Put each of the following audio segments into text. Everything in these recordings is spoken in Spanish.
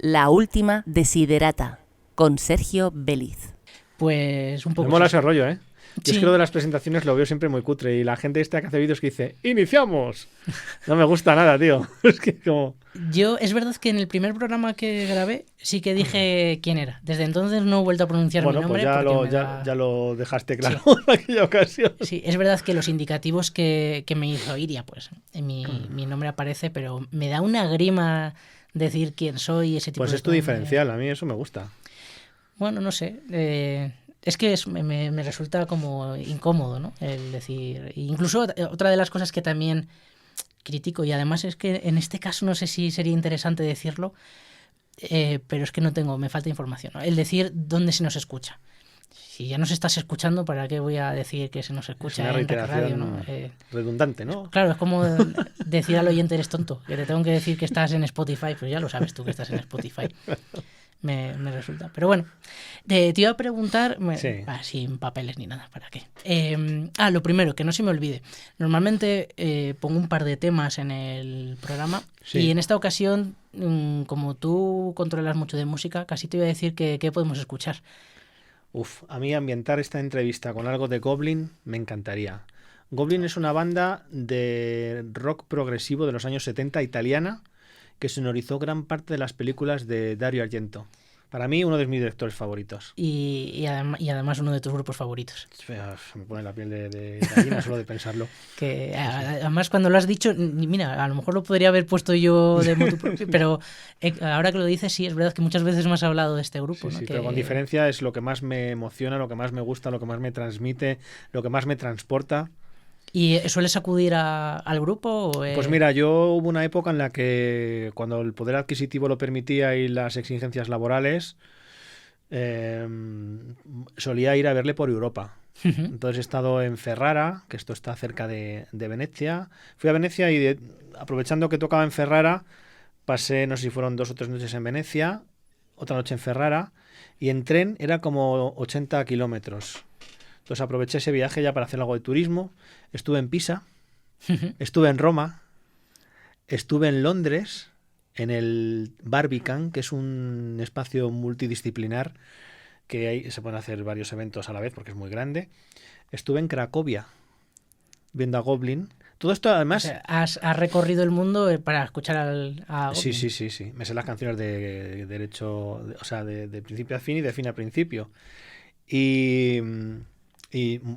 La última desiderata, con Sergio Béliz. Pues un poco... Me mola ese rollo, ¿eh? Sí. Yo es que lo de las presentaciones lo veo siempre muy cutre y la gente que hace vídeos que dice ¡Iniciamos! No me gusta nada, tío. Es que como... Yo, es verdad que en el primer programa que grabé sí que dije quién era. Desde entonces no he vuelto a pronunciar mi nombre. Pues ya lo dejaste claro en aquella ocasión. Sí, es verdad que los indicativos que me hizo Iria, pues mi nombre aparece, pero me da una grima decir quién soy, ese tipo de cosas. Pues es tu diferencial, a mí eso me gusta. Bueno, no sé. Es que me resulta como incómodo, ¿no? El decir... Incluso otra de las cosas que también critico, y además es que en este caso no sé si sería interesante decirlo, pero es que me falta información, ¿no? El decir dónde se nos escucha. Si ya nos estás escuchando, ¿para qué voy a decir que se nos escucha es una en Radio, ¿no? Redundante, ¿no? Claro, es como decir al oyente eres tonto, que te tengo que decir que estás en Spotify, pues ya lo sabes tú que estás en Spotify. Me resulta. Pero bueno, te iba a preguntar, sin papeles ni nada, ¿para qué? Lo primero, que no se me olvide. Normalmente pongo un par de temas en el programa y en esta ocasión, como tú controlas mucho de música, casi te iba a decir que podemos escuchar. A mí ambientar esta entrevista con algo de Goblin me encantaría. Goblin es una banda de rock progresivo de los años 70 italiana que sonorizó gran parte de las películas de Dario Argento. Para mí, uno de mis directores favoritos. Y además uno de tus grupos favoritos. Me pone la piel de gallina solo de pensarlo. Que además cuando lo has dicho, mira, a lo mejor lo podría haber puesto yo de motu propio, pero ahora que lo dices, sí, es verdad que muchas veces me has hablado de este grupo. Sí, ¿no? sí, pero con diferencia es lo que más me emociona, lo que más me gusta, lo que más me transmite, lo que más me transporta. ¿Y sueles acudir al grupo? Pues mira, yo hubo una época en la que cuando el poder adquisitivo lo permitía y las exigencias laborales, solía ir a verle por Europa. Entonces he estado en Ferrara, que esto está cerca de Venecia. Fui a Venecia y aprovechando que tocaba en Ferrara, pasé, no sé si fueron 2 o 3 noches en Venecia, otra noche en Ferrara, y en tren era como 80 kilómetros. Entonces aproveché ese viaje ya para hacer algo de turismo. Estuve en Pisa, estuve en Roma, estuve en Londres, en el Barbican, que es un espacio multidisciplinar que ahí se pueden hacer varios eventos a la vez porque es muy grande. Estuve en Cracovia, viendo a Goblin. Todo esto además... O sea, has recorrido el mundo para escuchar a Goblin. Sí. Me sé las canciones de derecho, de principio a fin y de fin a principio. Y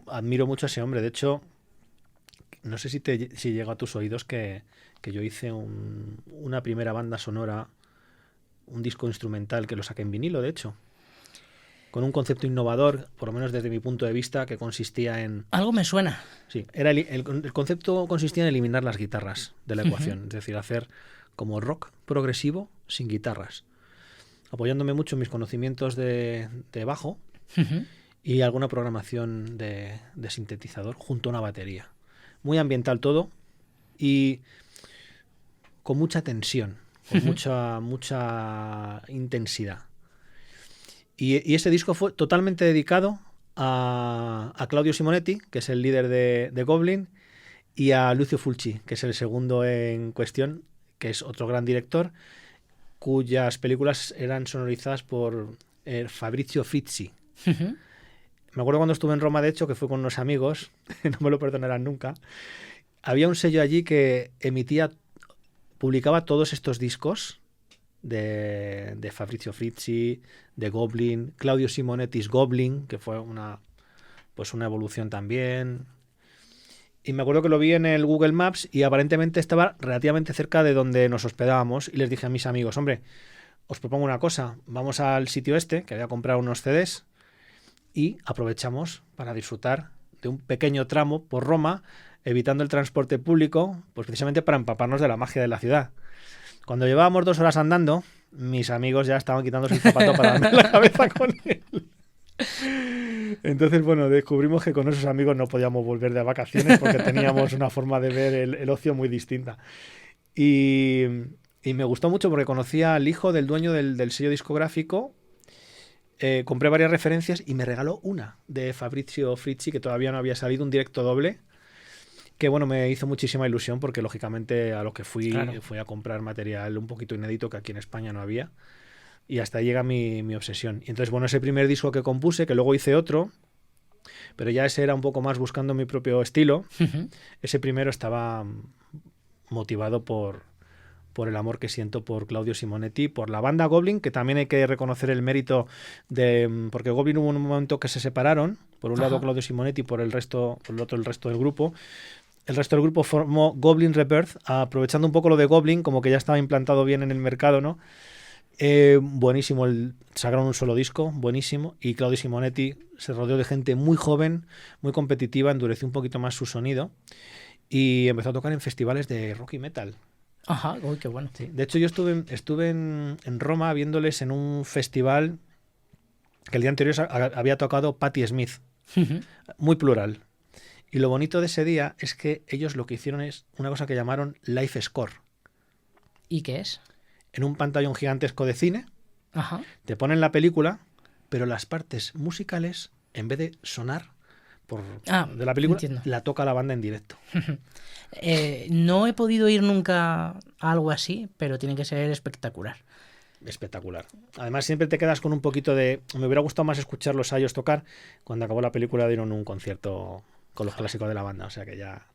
admiro mucho a ese hombre. De hecho, no sé si llega a tus oídos que yo hice una primera banda sonora, un disco instrumental que lo saqué en vinilo, de hecho, con un concepto innovador, por lo menos desde mi punto de vista, que consistía en... Algo me suena. Sí, el concepto consistía en eliminar las guitarras de la ecuación, es decir, hacer como rock progresivo sin guitarras, apoyándome mucho en mis conocimientos de bajo y alguna programación de sintetizador junto a una batería. Muy ambiental todo y con mucha tensión, con mucha intensidad. Y ese disco fue totalmente dedicado a Claudio Simonetti, que es el líder de Goblin, y a Lucio Fulci, que es el segundo en cuestión, que es otro gran director, cuyas películas eran sonorizadas por Fabrizio Frizzi. Me acuerdo cuando estuve en Roma, de hecho, que fui con unos amigos, no me lo perdonarán nunca. Había un sello allí que publicaba todos estos discos de Fabrizio Frizzi, de Goblin, Claudio Simonetti's Goblin, que fue una evolución también. Y me acuerdo que lo vi en el Google Maps y aparentemente estaba relativamente cerca de donde nos hospedábamos y les dije a mis amigos, hombre, os propongo una cosa, vamos al sitio que había comprado unos CDs y aprovechamos para disfrutar de un pequeño tramo por Roma, evitando el transporte público, pues precisamente para empaparnos de la magia de la ciudad. Cuando llevábamos 2 horas andando, mis amigos ya estaban quitándose el zapato para darme la cabeza con él. Entonces, bueno, descubrimos que con esos amigos no podíamos volver de vacaciones porque teníamos una forma de ver el ocio muy distinta. Y me gustó mucho porque conocía al hijo del dueño del sello discográfico. Compré varias referencias y me regaló una de Fabrizio Frizzi, que todavía no había salido, un directo doble, que bueno, me hizo muchísima ilusión porque lógicamente a lo que fui a comprar material un poquito inédito que aquí en España no había. Y hasta ahí llega mi obsesión. Y entonces, bueno, ese primer disco que compuse, que luego hice otro, pero ya ese era un poco más buscando mi propio estilo. Ese primero estaba motivado por el amor que siento por Claudio Simonetti, por la banda Goblin, que también hay que reconocer el mérito de... Porque Goblin hubo un momento que se separaron, por un lado Claudio Simonetti, por el otro el resto del grupo. El resto del grupo formó Goblin Rebirth, aprovechando un poco lo de Goblin, como que ya estaba implantado bien en el mercado, ¿no? Buenísimo, sacaron un solo disco, buenísimo, y Claudio Simonetti se rodeó de gente muy joven, muy competitiva, endureció un poquito más su sonido y empezó a tocar en festivales de rock y metal. Ajá, uy, qué bueno. Sí. De hecho, yo estuve en Roma viéndoles en un festival que el día anterior había tocado Patti Smith, muy plural. Y lo bonito de ese día es que ellos lo que hicieron es una cosa que llamaron Live Score. ¿Y qué es? En un pantallón gigantesco de cine, te ponen la película, pero las partes musicales, en vez de sonar de la película, entiendo, la toca la banda en directo. No he podido ir nunca a algo así, pero tiene que ser espectacular. Espectacular. Además, siempre te quedas con un poquito de... Me hubiera gustado más escucharlos a ellos tocar. Cuando acabó la película dieron un concierto con los clásicos de la banda, o sea que ya...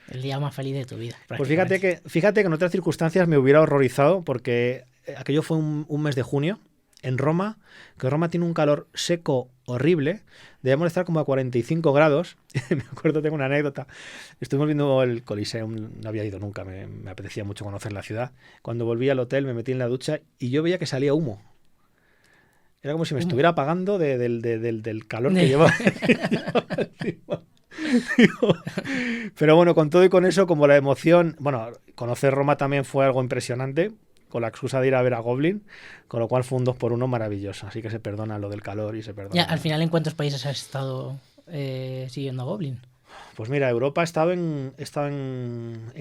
El día más feliz de tu vida. Pues fíjate que en otras circunstancias me hubiera horrorizado, porque aquello fue un mes de junio en Roma, que Roma tiene un calor seco horrible, debemos estar como a 45 grados. Me acuerdo, tengo una anécdota. Estuvimos viendo el Coliseum, no había ido nunca, me apetecía mucho conocer la ciudad. Cuando volví al hotel me metí en la ducha y yo veía que salía humo. Era como si me estuviera apagando del calor que llevaba. Pero bueno, con todo y con eso, como la emoción, bueno, conocer Roma también fue algo impresionante, con la excusa de ir a ver a Goblin, con lo cual fue un 2x1 maravilloso, así que se perdona lo del calor y se perdona. Ya, al final, ¿en cuántos países has estado siguiendo a Goblin? Pues mira, Europa he estado en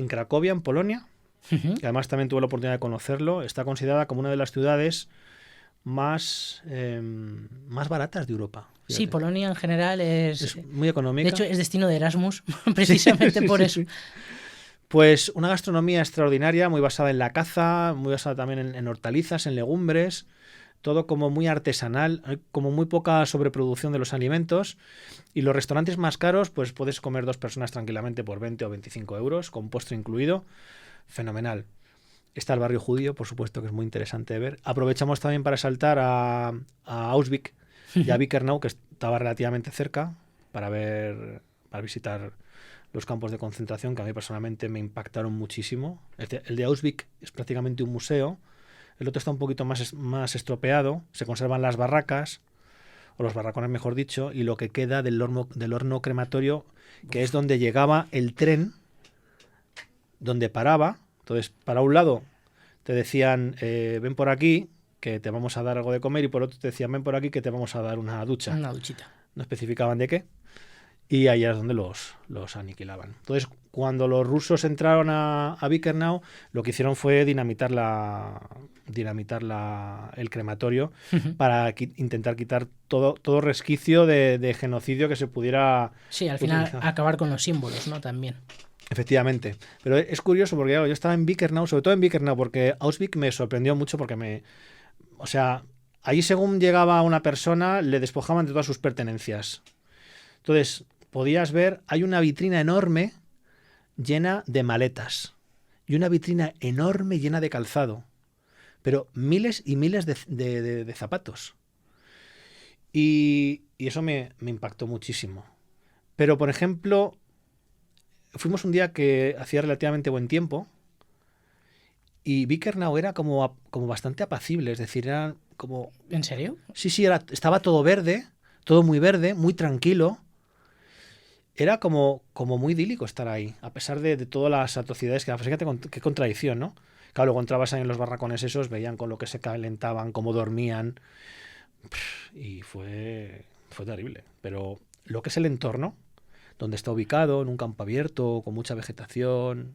Cracovia, en Polonia, que además también tuve la oportunidad de conocerlo. Está considerada como una de las ciudades más baratas de Europa. Fíjate. Sí, Polonia en general es muy económica. De hecho, es destino de Erasmus, precisamente sí, por eso. Sí. Pues una gastronomía extraordinaria, muy basada en la caza, muy basada también en hortalizas, en legumbres, todo como muy artesanal, hay como muy poca sobreproducción de los alimentos. Y los restaurantes más caros, pues puedes comer 2 personas tranquilamente por 20 o 25 euros, con postre incluido. Fenomenal. Está el barrio judío, por supuesto, que es muy interesante de ver. Aprovechamos también para saltar a Auschwitz y a Birkenau, que estaba relativamente cerca, para visitar los campos de concentración, que a mí personalmente me impactaron muchísimo. El de Auschwitz es prácticamente un museo. El otro está un poquito más estropeado. Se conservan las barracas, o los barracones, mejor dicho, y lo que queda del horno crematorio, que es donde llegaba el tren, donde paraba. Entonces, para un lado te decían, ven por aquí, que te vamos a dar algo de comer, y por otro te decían, ven por aquí, que te vamos a dar una ducha. Una duchita. No especificaban de qué. Y ahí es donde los aniquilaban. Entonces, cuando los rusos entraron a Birkenau, lo que hicieron fue dinamitar el crematorio para intentar quitar todo resquicio de genocidio que se pudiera... Sí, al final acabar con los símbolos, ¿no? También. Efectivamente. Pero es curioso porque yo estaba en Birkenau, sobre todo en Birkenau, porque Auschwitz me sorprendió mucho porque o sea, ahí según llegaba una persona le despojaban de todas sus pertenencias. Entonces, podías ver, hay una vitrina enorme llena de maletas y una vitrina enorme llena de calzado, pero miles y miles de zapatos. Y eso me impactó muchísimo. Pero, por ejemplo, fuimos un día que hacía relativamente buen tiempo y Birkenau era como bastante apacible, es decir, era como... ¿En serio? Sí, estaba todo verde, todo muy verde, muy tranquilo. Era como muy idílico estar ahí, a pesar de todas las atrocidades que... Fíjate qué contradicción, ¿no? Claro, luego entrabas ahí en los barracones esos, veían con lo que se calentaban, cómo dormían, y fue terrible. Pero lo que es el entorno, donde está ubicado, en un campo abierto, con mucha vegetación,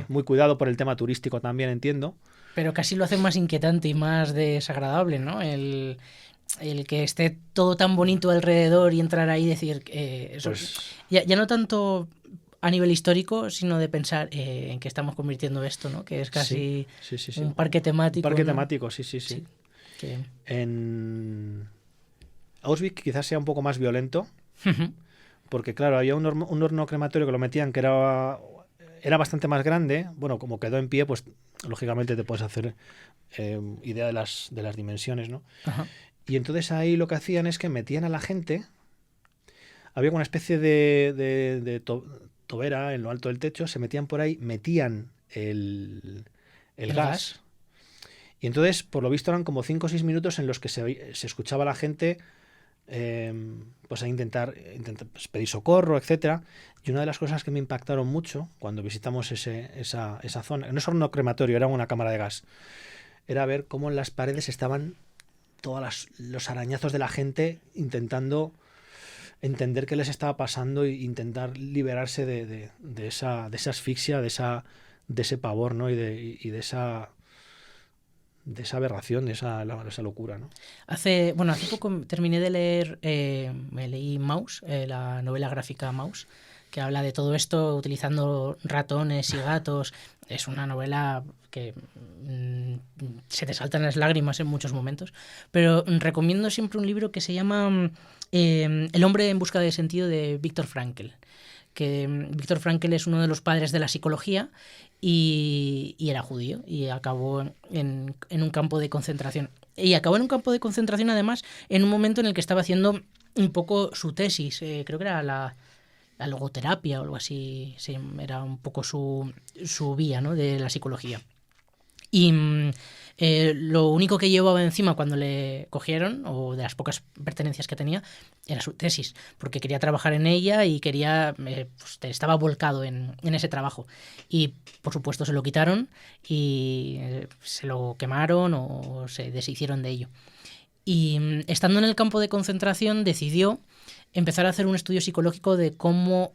muy cuidado por el tema turístico también, entiendo. Pero casi lo hace más inquietante y más desagradable, ¿no? El que esté todo tan bonito alrededor y entrar ahí y decir... eso, pues... ya no tanto a nivel histórico, sino de pensar en qué estamos convirtiendo esto, ¿no? Que es casi un parque temático. Un parque ¿no? temático, sí. Que... En Auschwitz quizás sea un poco más violento, porque claro, había un horno crematorio que lo metían que era bastante más grande. Bueno, como quedó en pie, pues lógicamente te puedes hacer idea de las dimensiones, ¿no? Ajá. Y entonces ahí lo que hacían es que metían a la gente, había una especie de tobera en lo alto del techo, se metían por ahí, metían el gas. Y entonces, por lo visto, eran como 5 o 6 minutos en los que se escuchaba a la gente pues a intentar pues, pedir socorro, etcétera. Y una de las cosas que me impactaron mucho cuando visitamos esa zona, no es horno crematorio, era una cámara de gas, era ver cómo en las paredes estaban todos los arañazos de la gente intentando entender qué les estaba pasando e intentar liberarse de esa asfixia, de ese pavor, ¿no? y de esa aberración, de esa locura, ¿no? Hace poco terminé de leer, me leí Maus, la novela gráfica Maus, que habla de todo esto utilizando ratones y gatos. Es una novela que se te saltan las lágrimas en muchos momentos, pero recomiendo siempre un libro que se llama El hombre en busca de sentido, de Viktor Frankl. Que Viktor Frankl es uno de los padres de la psicología y era judío y acabó en un campo de concentración. Y acabó en un campo de concentración, además, en un momento en el que estaba haciendo un poco su tesis. Creo que era la logoterapia o algo así. Sí, era un poco su vía, ¿no? De la psicología. Y lo único que llevaba encima cuando le cogieron, o de las pocas pertenencias que tenía, era su tesis, porque quería trabajar en ella y quería pues, estaba volcado en ese trabajo. Y por supuesto se lo quitaron y se lo quemaron o se deshicieron de ello. Y estando en el campo de concentración decidió empezar a hacer un estudio psicológico de cómo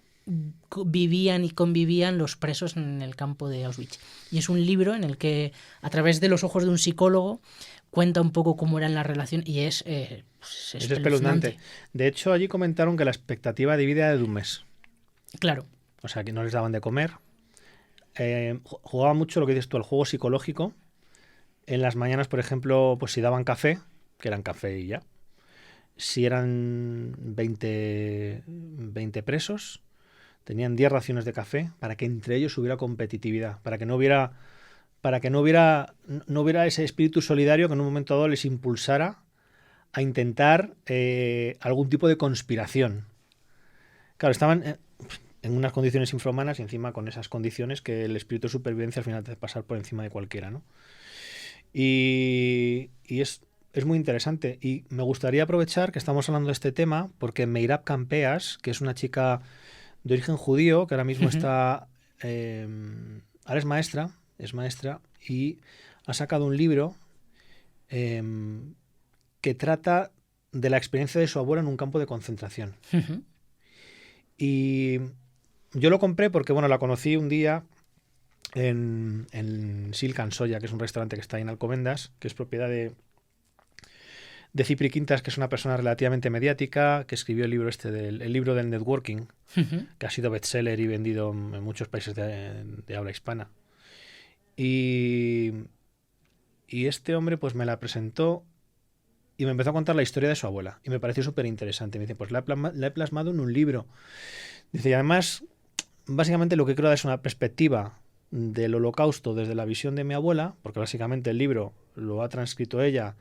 vivían y convivían los presos en el campo de Auschwitz. Y es un libro en el que, a través de los ojos de un psicólogo, cuenta un poco cómo eran las relaciones y es espeluznante. De hecho, allí comentaron que la expectativa de vida era de un mes. Claro. O sea, que no les daban de comer. Jugaba mucho lo que dices tú, el juego psicológico. En las mañanas, por ejemplo, pues si daban café, que eran café y ya. Si eran 20 presos, tenían 10 raciones de café para que entre ellos hubiera competitividad, para que no hubiera ese espíritu solidario que en un momento dado les impulsara a intentar algún tipo de conspiración. Claro, estaban en unas condiciones infrahumanas y encima con esas condiciones que el espíritu de supervivencia al final te hace pasar por encima de cualquiera, ¿no? Y es muy interesante y me gustaría aprovechar que estamos hablando de este tema porque Meirab Campeas, que es una chica de origen judío que ahora mismo está ahora es maestra y ha sacado un libro que trata de la experiencia de su abuela en un campo de concentración. Y yo lo compré porque bueno, la conocí un día en Silkan Soya, que es un restaurante que está ahí en Alcobendas, que es propiedad de Cipri Quintas, que es una persona relativamente mediática, que escribió el libro del networking, que ha sido bestseller y vendido en muchos países de habla hispana. Y este hombre pues me la presentó y me empezó a contar la historia de su abuela. Y me pareció súper interesante. Me dice, pues la he plasmado en un libro. Dice, y además, básicamente lo que quiero dar es una perspectiva del Holocausto desde la visión de mi abuela, porque básicamente el libro lo ha transcrito ella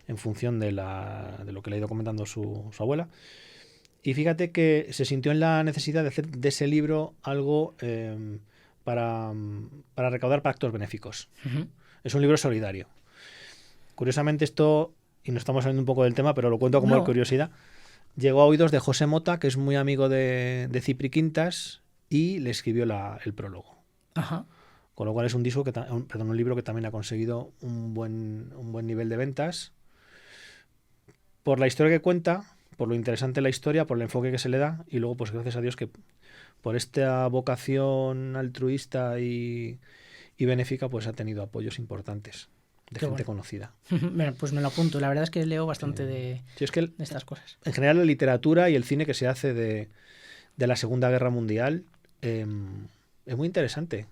en función de lo que le ha ido comentando su abuela. Y fíjate que se sintió en la necesidad de hacer de ese libro algo para recaudar para actos benéficos. Es un libro solidario. Curiosamente esto, y nos estamos saliendo un poco del tema, pero lo cuento como curiosidad, llegó a oídos de José Mota, que es muy amigo de Cipri Quintas, y le escribió el prólogo. Ajá. Con lo cual es un libro que también ha conseguido un buen nivel de ventas por la historia que cuenta, por lo interesante de la historia, por el enfoque que se le da y luego pues gracias a Dios que por esta vocación altruista y benéfica pues ha tenido apoyos importantes de gente conocida. Bueno, pues me lo apunto. La verdad es que leo bastante de estas cosas. En general la literatura y el cine que se hace de la Segunda Guerra Mundial es muy interesante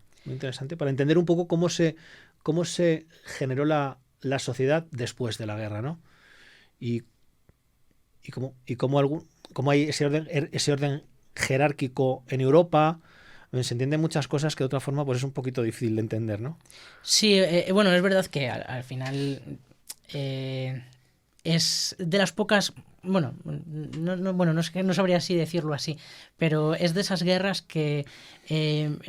para entender un poco cómo se generó la sociedad después de la guerra, ¿no? Y cómo hay ese orden jerárquico en Europa. Se entienden muchas cosas que de otra forma pues es un poquito difícil de entender, ¿no? Sí, bueno, es verdad que al final es de las pocas, bueno, no sabría si decirlo así, pero es de esas guerras que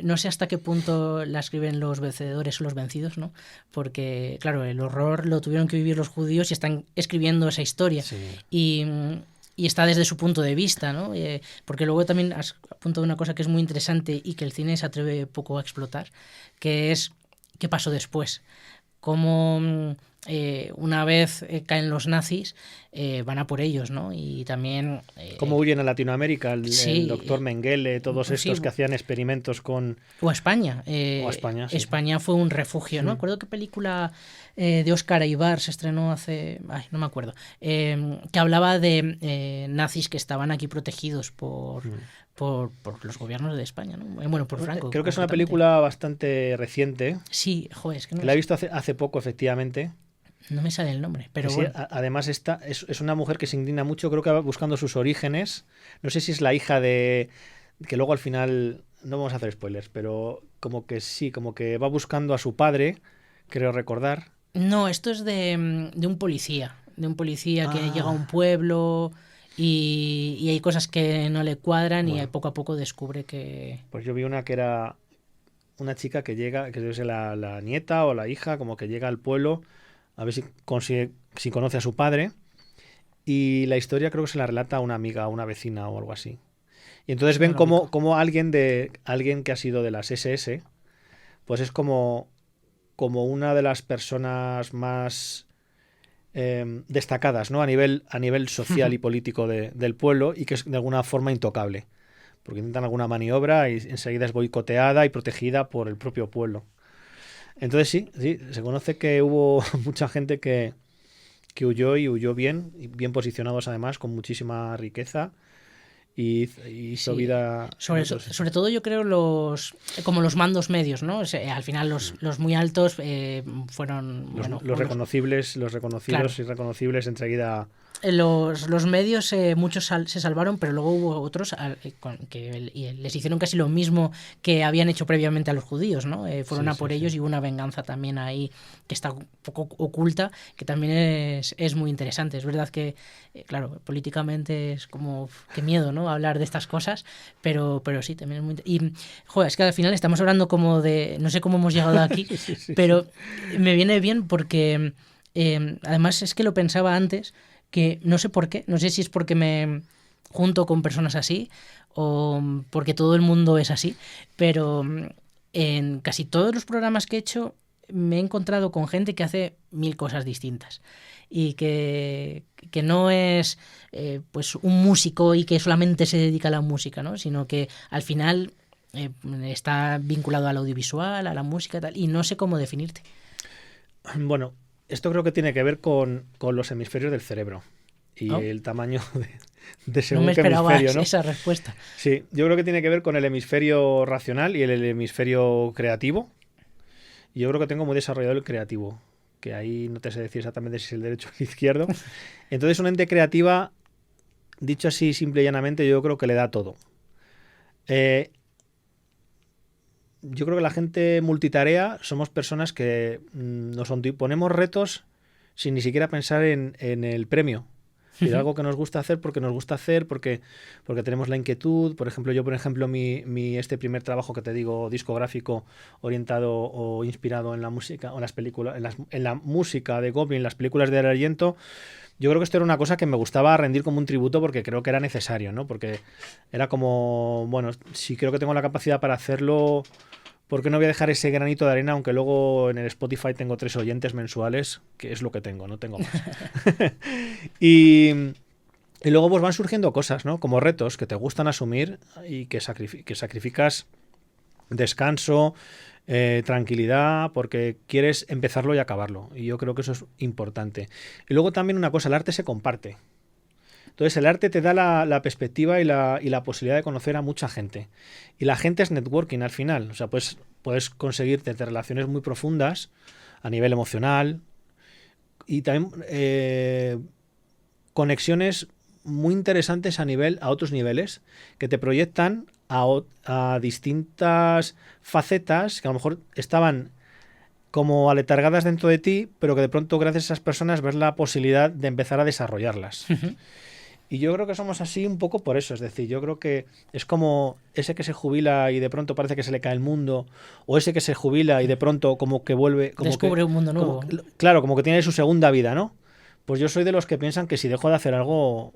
no sé hasta qué punto la escriben los vencedores o los vencidos, ¿no? Porque, claro, el horror lo tuvieron que vivir los judíos y están escribiendo esa historia. Sí. Y está desde su punto de vista, ¿no? Porque luego también has apuntado una cosa que es muy interesante y que el cine se atreve poco a explotar, que es qué pasó después. Cómo una vez caen los nazis, van a por ellos, ¿no? Y también... cómo huyen a Latinoamérica, sí, el doctor Mengele, todos estos que hacían experimentos con... O a España. O a España, sí. España fue un refugio, ¿no? Me acuerdo qué película de Óscar Aybar se estrenó hace... Ay, no me acuerdo. Que hablaba de nazis que estaban aquí protegidos por los gobiernos de España, ¿no? Bueno, por Franco. Creo que es una película bastante reciente. Sí, joder, es que no la he visto hace poco, efectivamente. No me sale el nombre, pero sí, bueno. Además es una mujer que se indigna mucho, creo que va buscando sus orígenes. No sé si es la hija de... Que luego al final... No vamos a hacer spoilers, pero como que sí, como que va buscando a su padre, creo recordar. No, esto es de un policía. De un policía que llega a un pueblo y hay cosas que no le cuadran y poco a poco descubre que... Pues yo vi una que era una chica que llega, que debe ser la nieta o la hija, como que llega al pueblo a ver si conoce a su padre, y la historia creo que se la relata a una amiga, a una vecina o algo así. Y entonces ven como alguien que ha sido de las SS, pues es como una de las personas más destacadas, ¿no? a nivel social y político del pueblo, y que es de alguna forma intocable, porque intentan alguna maniobra y enseguida es boicoteada y protegida por el propio pueblo. Entonces sí, se conoce que hubo mucha gente que huyó y huyó bien posicionados además, con muchísima riqueza, y hizo vida... Sobre todo yo creo como los mandos medios, ¿no? Al final los muy altos fueron... Los reconocibles, claro. Y reconocibles enseguida... Los medios, muchos se salvaron, pero luego hubo otros que les hicieron casi lo mismo que habían hecho previamente a los judíos, ¿no? Fueron a por ellos y hubo una venganza también ahí que está un poco oculta, que también es muy interesante. Es verdad que, claro, políticamente es como, qué miedo, ¿no? Hablar de estas cosas, pero sí, también es muy... Y, joder, es que al final estamos hablando como de... No sé cómo hemos llegado aquí, pero me viene bien porque, además es que lo pensaba antes, que no sé por qué, no sé si es porque me junto con personas así o porque todo el mundo es así, pero en casi todos los programas que he hecho me he encontrado con gente que hace 1000 cosas distintas y que no es pues un músico y que solamente se dedica a la música, ¿no? Sino que al final está vinculado al audiovisual, a la música tal, y no sé cómo definirte. Bueno, esto creo que tiene que ver con los hemisferios del cerebro y el tamaño de según qué hemisferio, ¿no? Esa respuesta. Sí, yo creo que tiene que ver con el hemisferio racional y el hemisferio creativo. Y yo creo que tengo muy desarrollado el creativo, que ahí no te sé decir exactamente si es el derecho o el izquierdo. Entonces, una mente creativa, dicho así simple y llanamente, yo creo que le da todo. Yo creo que la gente multitarea somos personas que ponemos retos sin ni siquiera pensar en el premio. Es algo que nos gusta hacer porque nos gusta hacer, porque tenemos la inquietud. Por ejemplo, este primer trabajo que te digo, discográfico, orientado o inspirado en la música, o en las películas, en la música de Goblin, las películas de Dario Argento, yo creo que esto era una cosa que me gustaba rendir como un tributo porque creo que era necesario, ¿no? Porque era como, bueno, si creo que tengo la capacidad para hacerlo, ¿por qué no voy a dejar ese granito de arena? Aunque luego en el Spotify tengo 3 oyentes mensuales, que es lo que tengo, no tengo más. y luego pues van surgiendo cosas, ¿no? Como retos que te gustan asumir y que sacrificas descanso, tranquilidad, porque quieres empezarlo y acabarlo. Y yo creo que eso es importante. Y luego también una cosa, el arte se comparte. Entonces el arte te da la perspectiva y la posibilidad de conocer a mucha gente. Y la gente es networking al final. O sea, puedes conseguir desde relaciones muy profundas a nivel emocional y también conexiones muy interesantes a otros niveles que te proyectan a distintas facetas que a lo mejor estaban como aletargadas dentro de ti, pero que de pronto gracias a esas personas ves la posibilidad de empezar a desarrollarlas. Y yo creo que somos así un poco por eso, es decir, yo creo que es como ese que se jubila y de pronto parece que se le cae el mundo, o ese que se jubila y de pronto como que vuelve... Descubre un mundo nuevo. Claro, como que tiene su segunda vida, ¿no? Pues yo soy de los que piensan que si dejo de hacer algo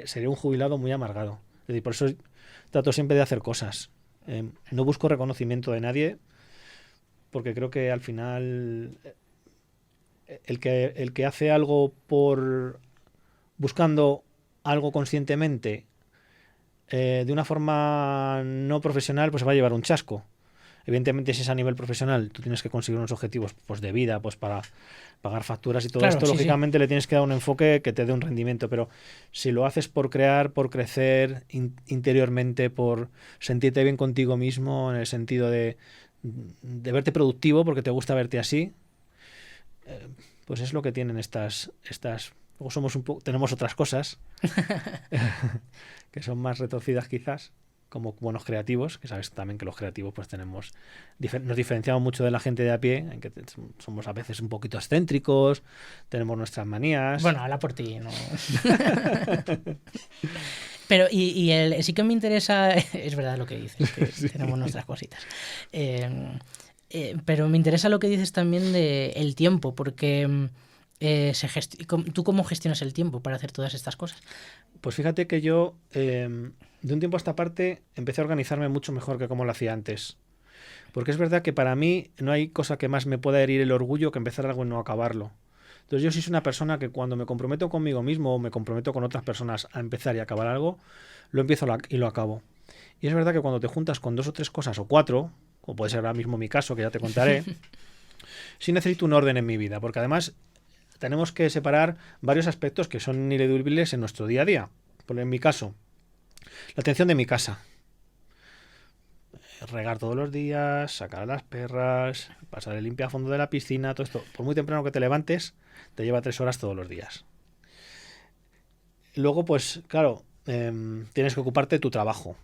sería un jubilado muy amargado. Es decir, por eso trato siempre de hacer cosas. No busco reconocimiento de nadie, porque creo que al final el que hace algo buscando algo conscientemente de una forma no profesional, pues se va a llevar un chasco. Evidentemente, si es a nivel profesional, tú tienes que conseguir unos objetivos pues de vida, pues para pagar facturas y todo esto, lógicamente le tienes que dar un enfoque que te dé un rendimiento, pero si lo haces por crear, por crecer interiormente, por sentirte bien contigo mismo, en el sentido de verte productivo, porque te gusta verte así, pues es lo que tienen estas luego tenemos otras cosas que son más retorcidas quizás, como buenos creativos, que sabes también que los creativos pues nos diferenciamos mucho de la gente de a pie, en que somos a veces un poquito excéntricos, tenemos nuestras manías. Bueno, habla por ti, ¿no? Pero sí que me interesa, es verdad lo que dices, que sí. Tenemos nuestras cositas. Pero me interesa lo que dices también del tiempo, porque ¿tú cómo gestionas el tiempo para hacer todas estas cosas? Pues fíjate que yo, de un tiempo a esta parte, empecé a organizarme mucho mejor que como lo hacía antes. Porque es verdad que para mí no hay cosa que más me pueda herir el orgullo que empezar algo y no acabarlo. Entonces yo soy una persona que cuando me comprometo conmigo mismo o me comprometo con otras personas a empezar y acabar algo, lo empiezo y lo acabo. Y es verdad que cuando te juntas con 2 o 3 cosas o 4, o puede ser ahora mismo mi caso, que ya te contaré, sí necesito un orden en mi vida, porque además tenemos que separar varios aspectos que son ineludibles en nuestro día a día. Por en mi caso, la atención de mi casa. Regar todos los días, sacar a las perras, pasar el limpiafondo de la piscina, todo esto. Por muy temprano que te levantes, te lleva 3 horas todos los días. Luego, pues, claro, tienes que ocuparte de tu trabajo,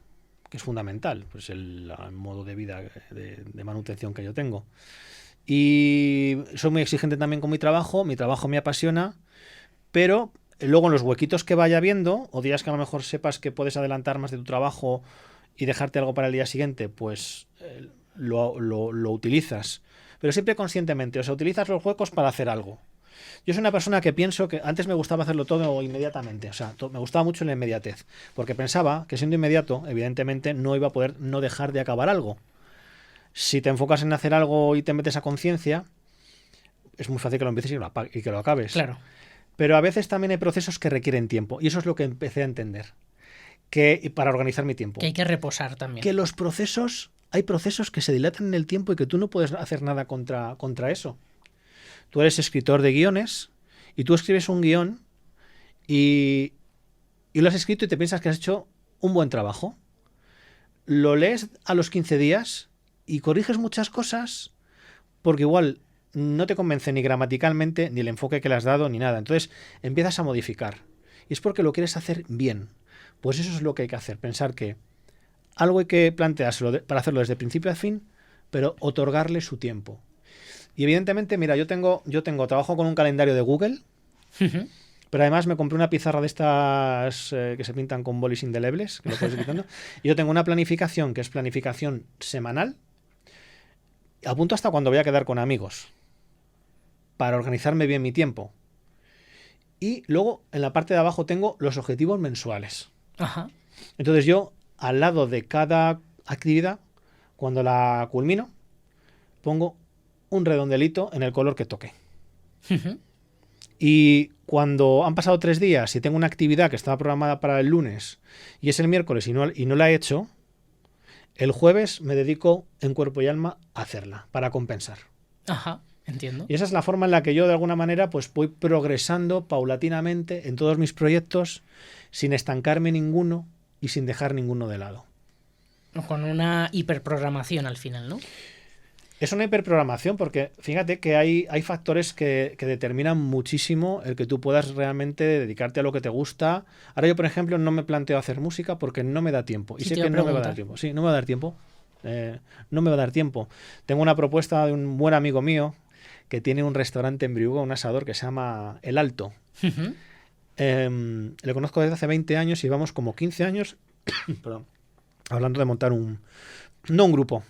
que es fundamental, pues el modo de vida de manutención que yo tengo. Y soy muy exigente también con mi trabajo me apasiona, pero luego en los huequitos que vaya viendo, o días que a lo mejor sepas que puedes adelantar más de tu trabajo y dejarte algo para el día siguiente, pues lo utilizas, pero siempre conscientemente, o sea, utilizas los huecos para hacer algo. Yo soy una persona que pienso que antes me gustaba hacerlo todo inmediatamente, o sea, me gustaba mucho la inmediatez, porque pensaba que siendo inmediato, evidentemente, no iba a poder no dejar de acabar algo. Si te enfocas en hacer algo y te metes a conciencia, es muy fácil que lo empieces y que lo acabes. Claro. Pero a veces también hay procesos que requieren tiempo, y eso es lo que empecé a entender, para organizar mi tiempo. Que hay que reposar también. Que hay procesos que se dilatan en el tiempo y que tú no puedes hacer nada contra eso. Tú eres escritor de guiones y tú escribes un guión y lo has escrito y te piensas que has hecho un buen trabajo. Lo lees a los 15 días y corriges muchas cosas porque igual no te convence ni gramaticalmente, ni el enfoque que le has dado, ni nada. Entonces empiezas a modificar. Y es porque lo quieres hacer bien. Pues eso es lo que hay que hacer. Pensar que algo hay que planteárselo para hacerlo desde principio a fin, pero otorgarle su tiempo. Y evidentemente, mira, yo trabajo con un calendario de Google, pero además me compré una pizarra de estas que se pintan con bolis indelebles, que lo puedes ir pintando. Y yo tengo una planificación que es planificación semanal. Apunto hasta cuando voy a quedar con amigos, para organizarme bien mi tiempo. Y luego, en la parte de abajo, tengo los objetivos mensuales. Ajá. Entonces yo, al lado de cada actividad, cuando la culmino, pongo un redondelito en el color que toque. Y cuando han pasado 3 días y tengo una actividad que estaba programada para el lunes y es el miércoles y no la he hecho, el jueves me dedico en cuerpo y alma a hacerla, para compensar. Ajá. Entiendo. Y esa es la forma en la que yo, de alguna manera, pues voy progresando paulatinamente en todos mis proyectos, sin estancarme ninguno y sin dejar ninguno de lado. Con una hiperprogramación al final, ¿no? Es una hiperprogramación porque fíjate que hay factores que determinan muchísimo el que tú puedas realmente dedicarte a lo que te gusta. Ahora yo, por ejemplo, no me planteo hacer música porque no me da tiempo. Y Sí, sé te iba que a no me va a preguntar. dar tiempo. Sí, no me va a dar tiempo. No me va a dar tiempo. Tengo una propuesta de un buen amigo mío que tiene un restaurante en Briuga, un asador que se llama El Alto. Ujú. Le conozco desde hace 20 años y llevamos como 15 años perdón, hablando de montar no un grupo,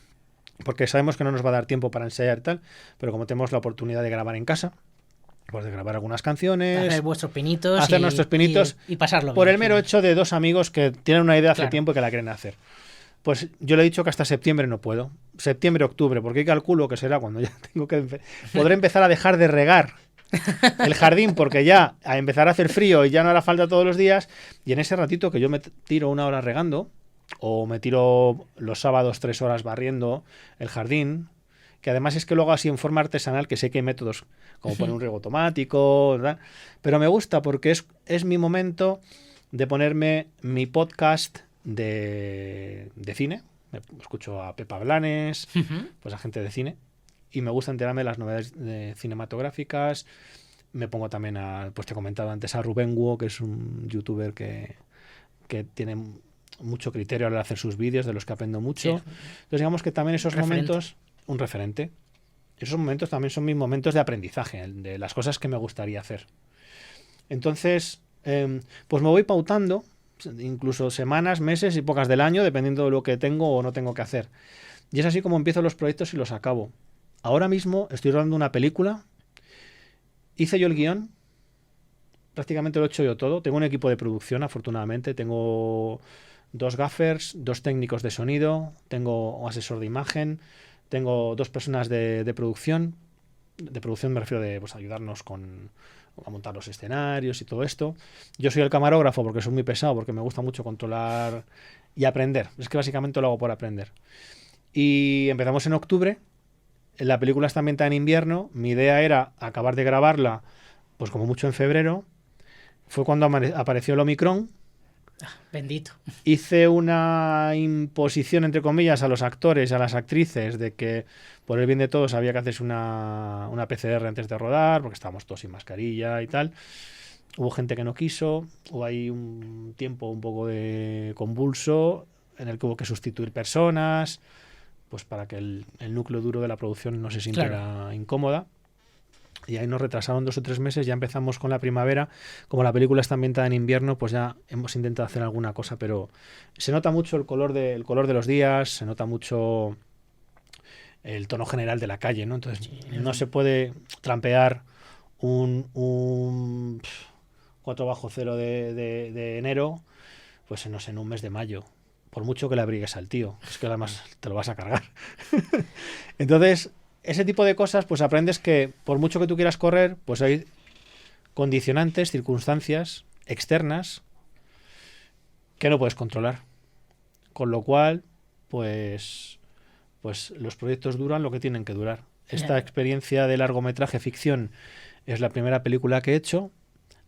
porque sabemos que no nos va a dar tiempo para ensayar y tal, pero como tenemos la oportunidad de grabar en casa, pues de grabar algunas canciones, Hacer vuestros pinitos. hacer nuestros pinitos y pasarlo por bien, el mero al final. hecho de dos amigos que tienen una idea hace Claro. tiempo y que la quieren hacer. Pues yo le he dicho que hasta septiembre no puedo. Septiembre, octubre, porque calculo que será cuando ya tengo que podré empezar a dejar de regar el jardín, porque ya a empezar a hacer frío y ya no hará falta todos los días. Y en ese ratito que yo me tiro 1 hora regando, o me tiro los sábados 3 horas barriendo el jardín, que además es que lo hago así en forma artesanal, que sé que hay métodos como poner un riego automático, ¿verdad? Pero me gusta porque es mi momento de ponerme mi podcast de cine. Escucho a Pepa Blanes, Ujú. pues a gente de cine, y me gusta enterarme de las novedades cinematográficas. Me pongo también pues te he comentado antes a Rubén Guo, que es un youtuber que tiene mucho criterio al hacer sus vídeos, de los que aprendo mucho. Sí. Entonces digamos que también esos Referente. momentos, un referente, esos momentos también son mis momentos de aprendizaje, de las cosas que me gustaría hacer. Entonces, pues me voy pautando, incluso semanas, meses y pocas del año, dependiendo de lo que tengo o no tengo que hacer. Y es así como empiezo los proyectos y los acabo. Ahora mismo estoy rodando una película. Hice yo el guión. Prácticamente lo he hecho yo todo. Tengo un equipo de producción, afortunadamente. Tengo 2 gaffers, 2 técnicos de sonido, tengo un asesor de imagen, tengo 2 personas de producción. De producción me refiero de pues, ayudarnos a montar los escenarios y todo esto. Yo soy el camarógrafo porque soy muy pesado, porque me gusta mucho controlar y aprender. Es que básicamente lo hago por aprender. Y empezamos en octubre. La película está ambientada en invierno. Mi idea era acabar de grabarla, pues como mucho en febrero. Fue cuando apareció el Omicron. Bendito. Hice una imposición, entre comillas, a los actores, a las actrices, de que por el bien de todos había que hacerse una PCR antes de rodar, porque estábamos todos sin mascarilla y tal. Hubo gente que no quiso, hubo ahí un tiempo un poco de convulso en el que hubo que sustituir personas, pues para que el núcleo duro de la producción no se sintiera incómoda. Y ahí nos retrasaron 2 o 3 meses, ya empezamos con la primavera. Como la película está ambientada en invierno, pues ya hemos intentado hacer alguna cosa, pero se nota mucho el color de los días, se nota mucho el tono general de la calle, ¿no? Entonces no se puede trampear un 4/0 de enero, pues no sé, en un mes de mayo. Por mucho que le abrigues al tío, es que además te lo vas a cargar. Entonces, ese tipo de cosas, pues aprendes que por mucho que tú quieras correr, pues hay condicionantes, circunstancias externas que no puedes controlar. Con lo cual, pues los proyectos duran lo que tienen que durar. Esta experiencia de largometraje ficción es la primera película que he hecho.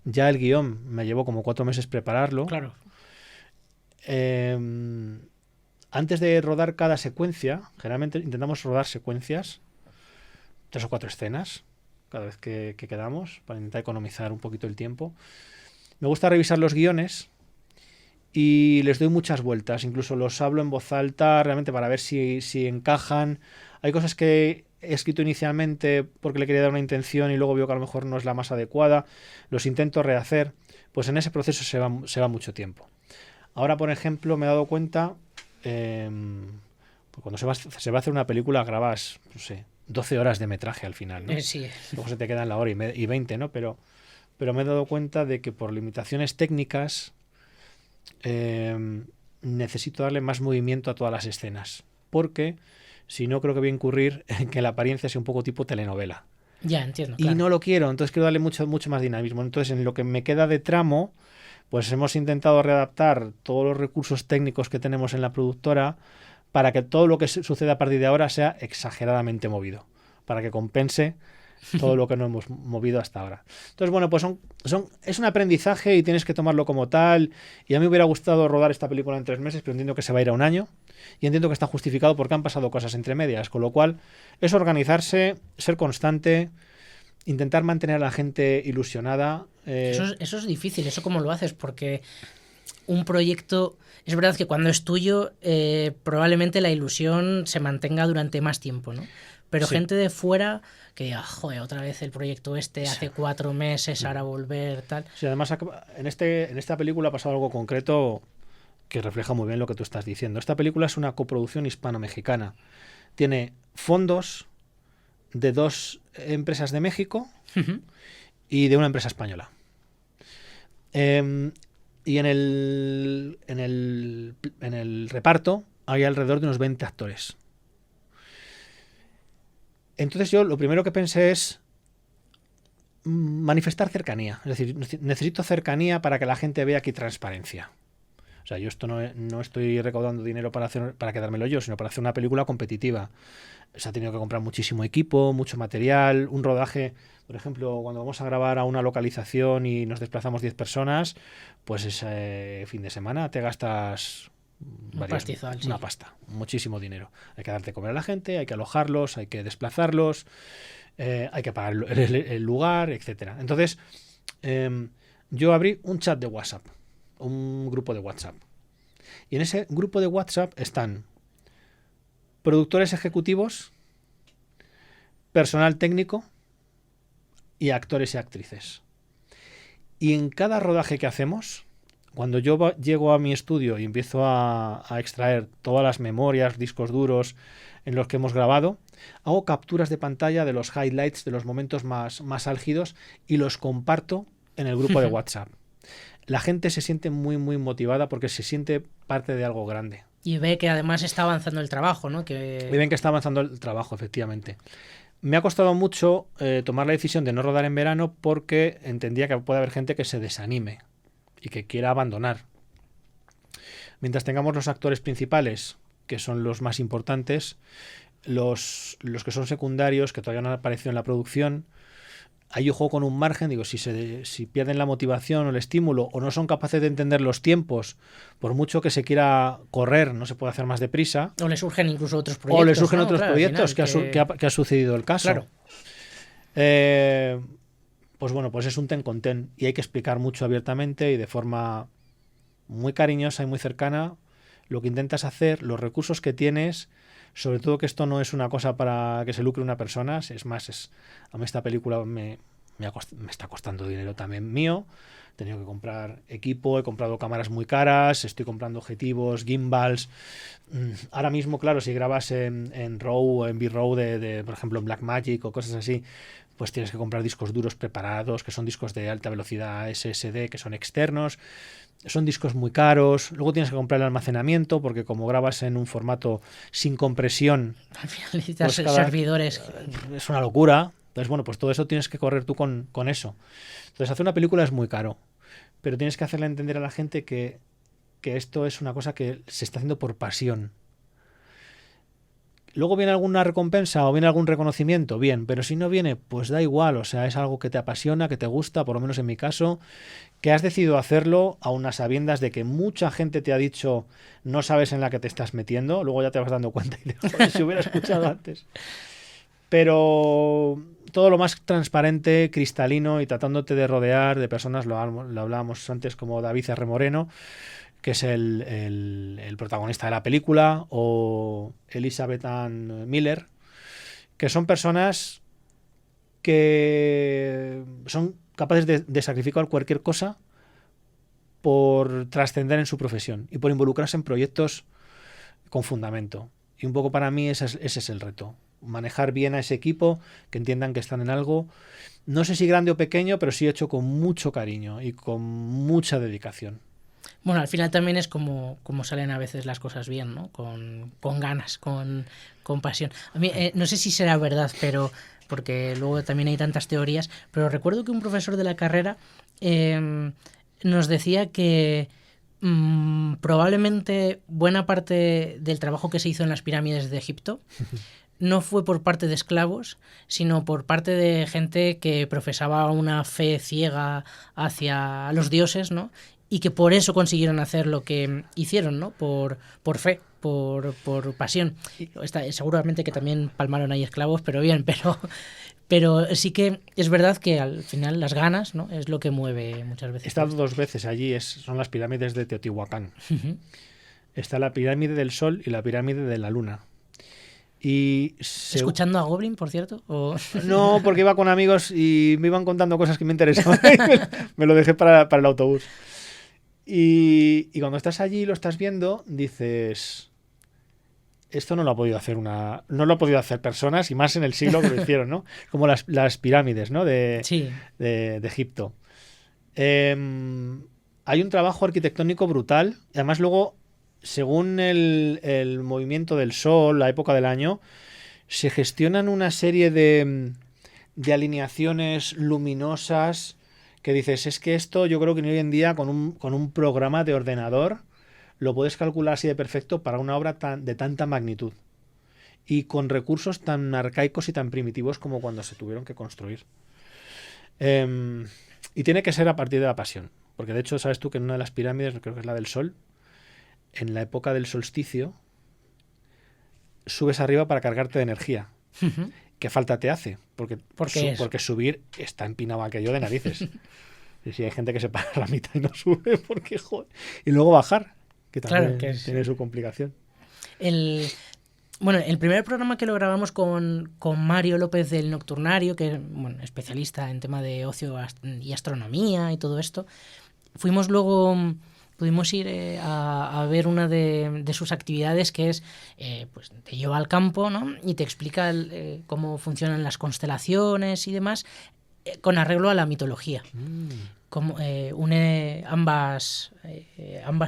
Ya el guión me llevó como 4 meses prepararlo. Claro. Antes de rodar cada secuencia, generalmente intentamos rodar secuencias, 3 o 4 escenas cada vez que quedamos, para intentar economizar un poquito el tiempo. Me gusta revisar los guiones y les doy muchas vueltas, incluso los hablo en voz alta realmente para ver si encajan. Hay cosas que he escrito inicialmente porque le quería dar una intención y luego veo que a lo mejor no es la más adecuada, los intento rehacer. Pues en ese proceso se va mucho tiempo. Ahora, por ejemplo, me he dado cuenta, pues cuando se va a hacer una película, grabas, no sé, 12 horas de metraje al final, ¿no? Sí. Luego se te quedan la hora y 20, ¿no? Pero me he dado cuenta de que por limitaciones técnicas necesito darle más movimiento a todas las escenas. Porque si no, creo que voy a incurrir en que la apariencia sea un poco tipo telenovela. Ya, entiendo. Y no lo quiero, entonces quiero darle mucho más dinamismo. Entonces, en lo que me queda de tramo, pues hemos intentado readaptar todos los recursos técnicos que tenemos en la productora para que todo lo que suceda a partir de ahora sea exageradamente movido, para que compense todo lo que no hemos movido hasta ahora. Entonces, bueno, pues es un aprendizaje y tienes que tomarlo como tal. Y a mí me hubiera gustado rodar esta película en 3 meses, pero entiendo que se va a ir a 1 año. Y entiendo que está justificado porque han pasado cosas entre medias. Con lo cual, es organizarse, ser constante, intentar mantener a la gente ilusionada. Eso es difícil. ¿Eso cómo lo haces? Porque un proyecto... Es verdad que cuando es tuyo, probablemente la ilusión se mantenga durante más tiempo, ¿no? Pero Sí. gente de fuera que diga, joder, otra vez el proyecto hace 4 meses, ahora volver, tal. Sí, además, en esta película ha pasado algo concreto que refleja muy bien lo que tú estás diciendo. Esta película es una coproducción hispano-mexicana. Tiene fondos de 2 empresas de México y de una empresa española. Y en el reparto hay alrededor de unos 20 actores. Entonces yo lo primero que pensé es manifestar cercanía. Es decir, necesito cercanía para que la gente vea que hay transparencia. O sea, yo no estoy recaudando dinero para quedármelo yo, sino para hacer una película competitiva. Se ha tenido que comprar muchísimo equipo, mucho material, un rodaje. Por ejemplo, cuando vamos a grabar a una localización y nos desplazamos 10 personas, pues ese fin de semana te gastas una pasta, muchísimo dinero. Hay que darte de comer a la gente, hay que alojarlos, hay que desplazarlos, hay que pagar el lugar, etcétera. Entonces, yo abrí un chat de WhatsApp, un grupo de WhatsApp. Y en ese grupo de WhatsApp están productores ejecutivos, personal técnico y actores y actrices. Y en cada rodaje que hacemos, cuando yo llego a mi estudio y empiezo a extraer todas las memorias, discos duros en los que hemos grabado, hago capturas de pantalla de los highlights, de los momentos más álgidos y los comparto en el grupo de WhatsApp. La gente se siente muy, muy motivada porque se siente parte de algo grande. Y ve que además está avanzando el trabajo, ¿no? Y ven que está avanzando el trabajo, efectivamente. Me ha costado mucho tomar la decisión de no rodar en verano porque entendía que puede haber gente que se desanime y que quiera abandonar. Mientras tengamos los actores principales, que son los más importantes, los que son secundarios, que todavía no han aparecido en la producción, ahí yo juego con un margen, digo, si pierden la motivación o el estímulo o no son capaces de entender los tiempos, por mucho que se quiera correr, no se puede hacer más deprisa. O le surgen incluso otros proyectos. O le surgen ¿no? otros Claro, proyectos, final, que ha sucedido el caso. Claro. Pues bueno, pues es un ten con ten y hay que explicar mucho abiertamente y de forma muy cariñosa y muy cercana lo que intentas hacer, los recursos que tienes, sobre todo que esto no es una cosa para que se lucre una persona, es más, a mí esta película me está costando dinero también mío, he tenido que comprar equipo, he comprado cámaras muy caras, estoy comprando objetivos, gimbals. Ahora mismo, claro, si grabas en RAW o en B-RAW, por ejemplo en Blackmagic o cosas así, pues tienes que comprar discos duros preparados, que son discos de alta velocidad SSD, que son externos. Son discos muy caros. Luego tienes que comprar el almacenamiento, porque como grabas en un formato sin compresión, al final necesitas pues servidores. Es una locura. Entonces, bueno, pues todo eso tienes que correr tú con eso. Entonces, hacer una película es muy caro, pero tienes que hacerle entender a la gente que esto es una cosa que se está haciendo por pasión. Luego viene alguna recompensa o viene algún reconocimiento, bien, pero si no viene, pues da igual, o sea, es algo que te apasiona, que te gusta, por lo menos en mi caso, que has decidido hacerlo a unas sabiendas de que mucha gente te ha dicho no sabes en la que te estás metiendo, luego ya te vas dando cuenta y te joder, si hubiera escuchado antes. Pero todo lo más transparente, cristalino y tratándote de rodear de personas, lo hablábamos antes como David R. Moreno, que es el protagonista de la película, o Elizabeth Ann Miller, que son personas que son capaces de sacrificar cualquier cosa por trascender en su profesión y por involucrarse en proyectos con fundamento. Y un poco para mí ese es el reto. Manejar bien a ese equipo, que entiendan que están en algo, no sé si grande o pequeño, pero sí hecho con mucho cariño y con mucha dedicación. Bueno, al final también es como salen a veces las cosas bien, ¿no? Con ganas, con pasión. A mí, no sé si será verdad, pero porque luego también hay tantas teorías, pero recuerdo que un profesor de la carrera nos decía que probablemente buena parte del trabajo que se hizo en las pirámides de Egipto no fue por parte de esclavos, sino por parte de gente que profesaba una fe ciega hacia los dioses, ¿no? Y que por eso consiguieron hacer lo que hicieron, ¿no? Por fe, por pasión. Seguramente que también palmaron ahí esclavos, pero bien, pero sí que es verdad que al final las ganas, ¿no? Es lo que mueve muchas veces. He estado 2 veces allí, son las pirámides de Teotihuacán. Está la pirámide del Sol y la pirámide de la Luna. ¿Escuchando a Goblin, por cierto? ¿O? No, porque iba con amigos y me iban contando cosas que me interesaban. Me lo dejé para el autobús. Y cuando estás allí y lo estás viendo, dices... Esto no lo ha podido hacer personas, y más en el siglo que lo hicieron, ¿no? Como las pirámides, ¿no? de Egipto. Hay un trabajo arquitectónico brutal. Y además luego, según el movimiento del sol, la época del año, se gestionan una serie de alineaciones luminosas que dices, es que esto yo creo que hoy en día con un programa de ordenador lo puedes calcular así de perfecto para una obra de tanta magnitud y con recursos tan arcaicos y tan primitivos como cuando se tuvieron que construir. Y tiene que ser a partir de la pasión, porque de hecho sabes tú que en una de las pirámides, creo que es la del Sol, en la época del solsticio subes arriba para cargarte de energía. ¿Qué falta te hace? Porque subir está empinado aquello de narices. Y si hay gente que se para a la mitad y no sube, porque joder. Y luego bajar, que también tiene su complicación. El primer programa que lo grabamos con Mario López del Nocturnario, que es especialista en tema de ocio y astronomía y todo esto, pudimos ir a ver una de sus actividades, que es, pues te lleva al campo, ¿no? Y te explica cómo funcionan las constelaciones y demás, con arreglo a la mitología. Como, une ambas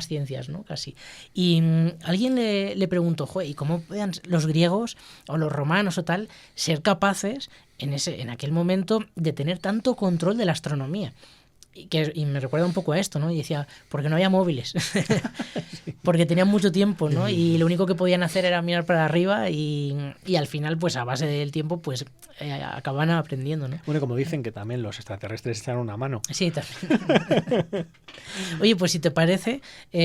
ciencias, ¿no? Casi. Y alguien le preguntó, ¿y cómo puedan los griegos o los romanos o tal ser capaces en aquel momento de tener tanto control de la astronomía? Y me recuerda un poco a esto, ¿no? Y decía, porque no había móviles. Porque tenían mucho tiempo, ¿no? Y lo único que podían hacer era mirar para arriba y al final, pues a base del tiempo, pues acaban aprendiendo, ¿no? Bueno, como dicen que también los extraterrestres echan una mano. Sí, también. Oye, pues si te parece,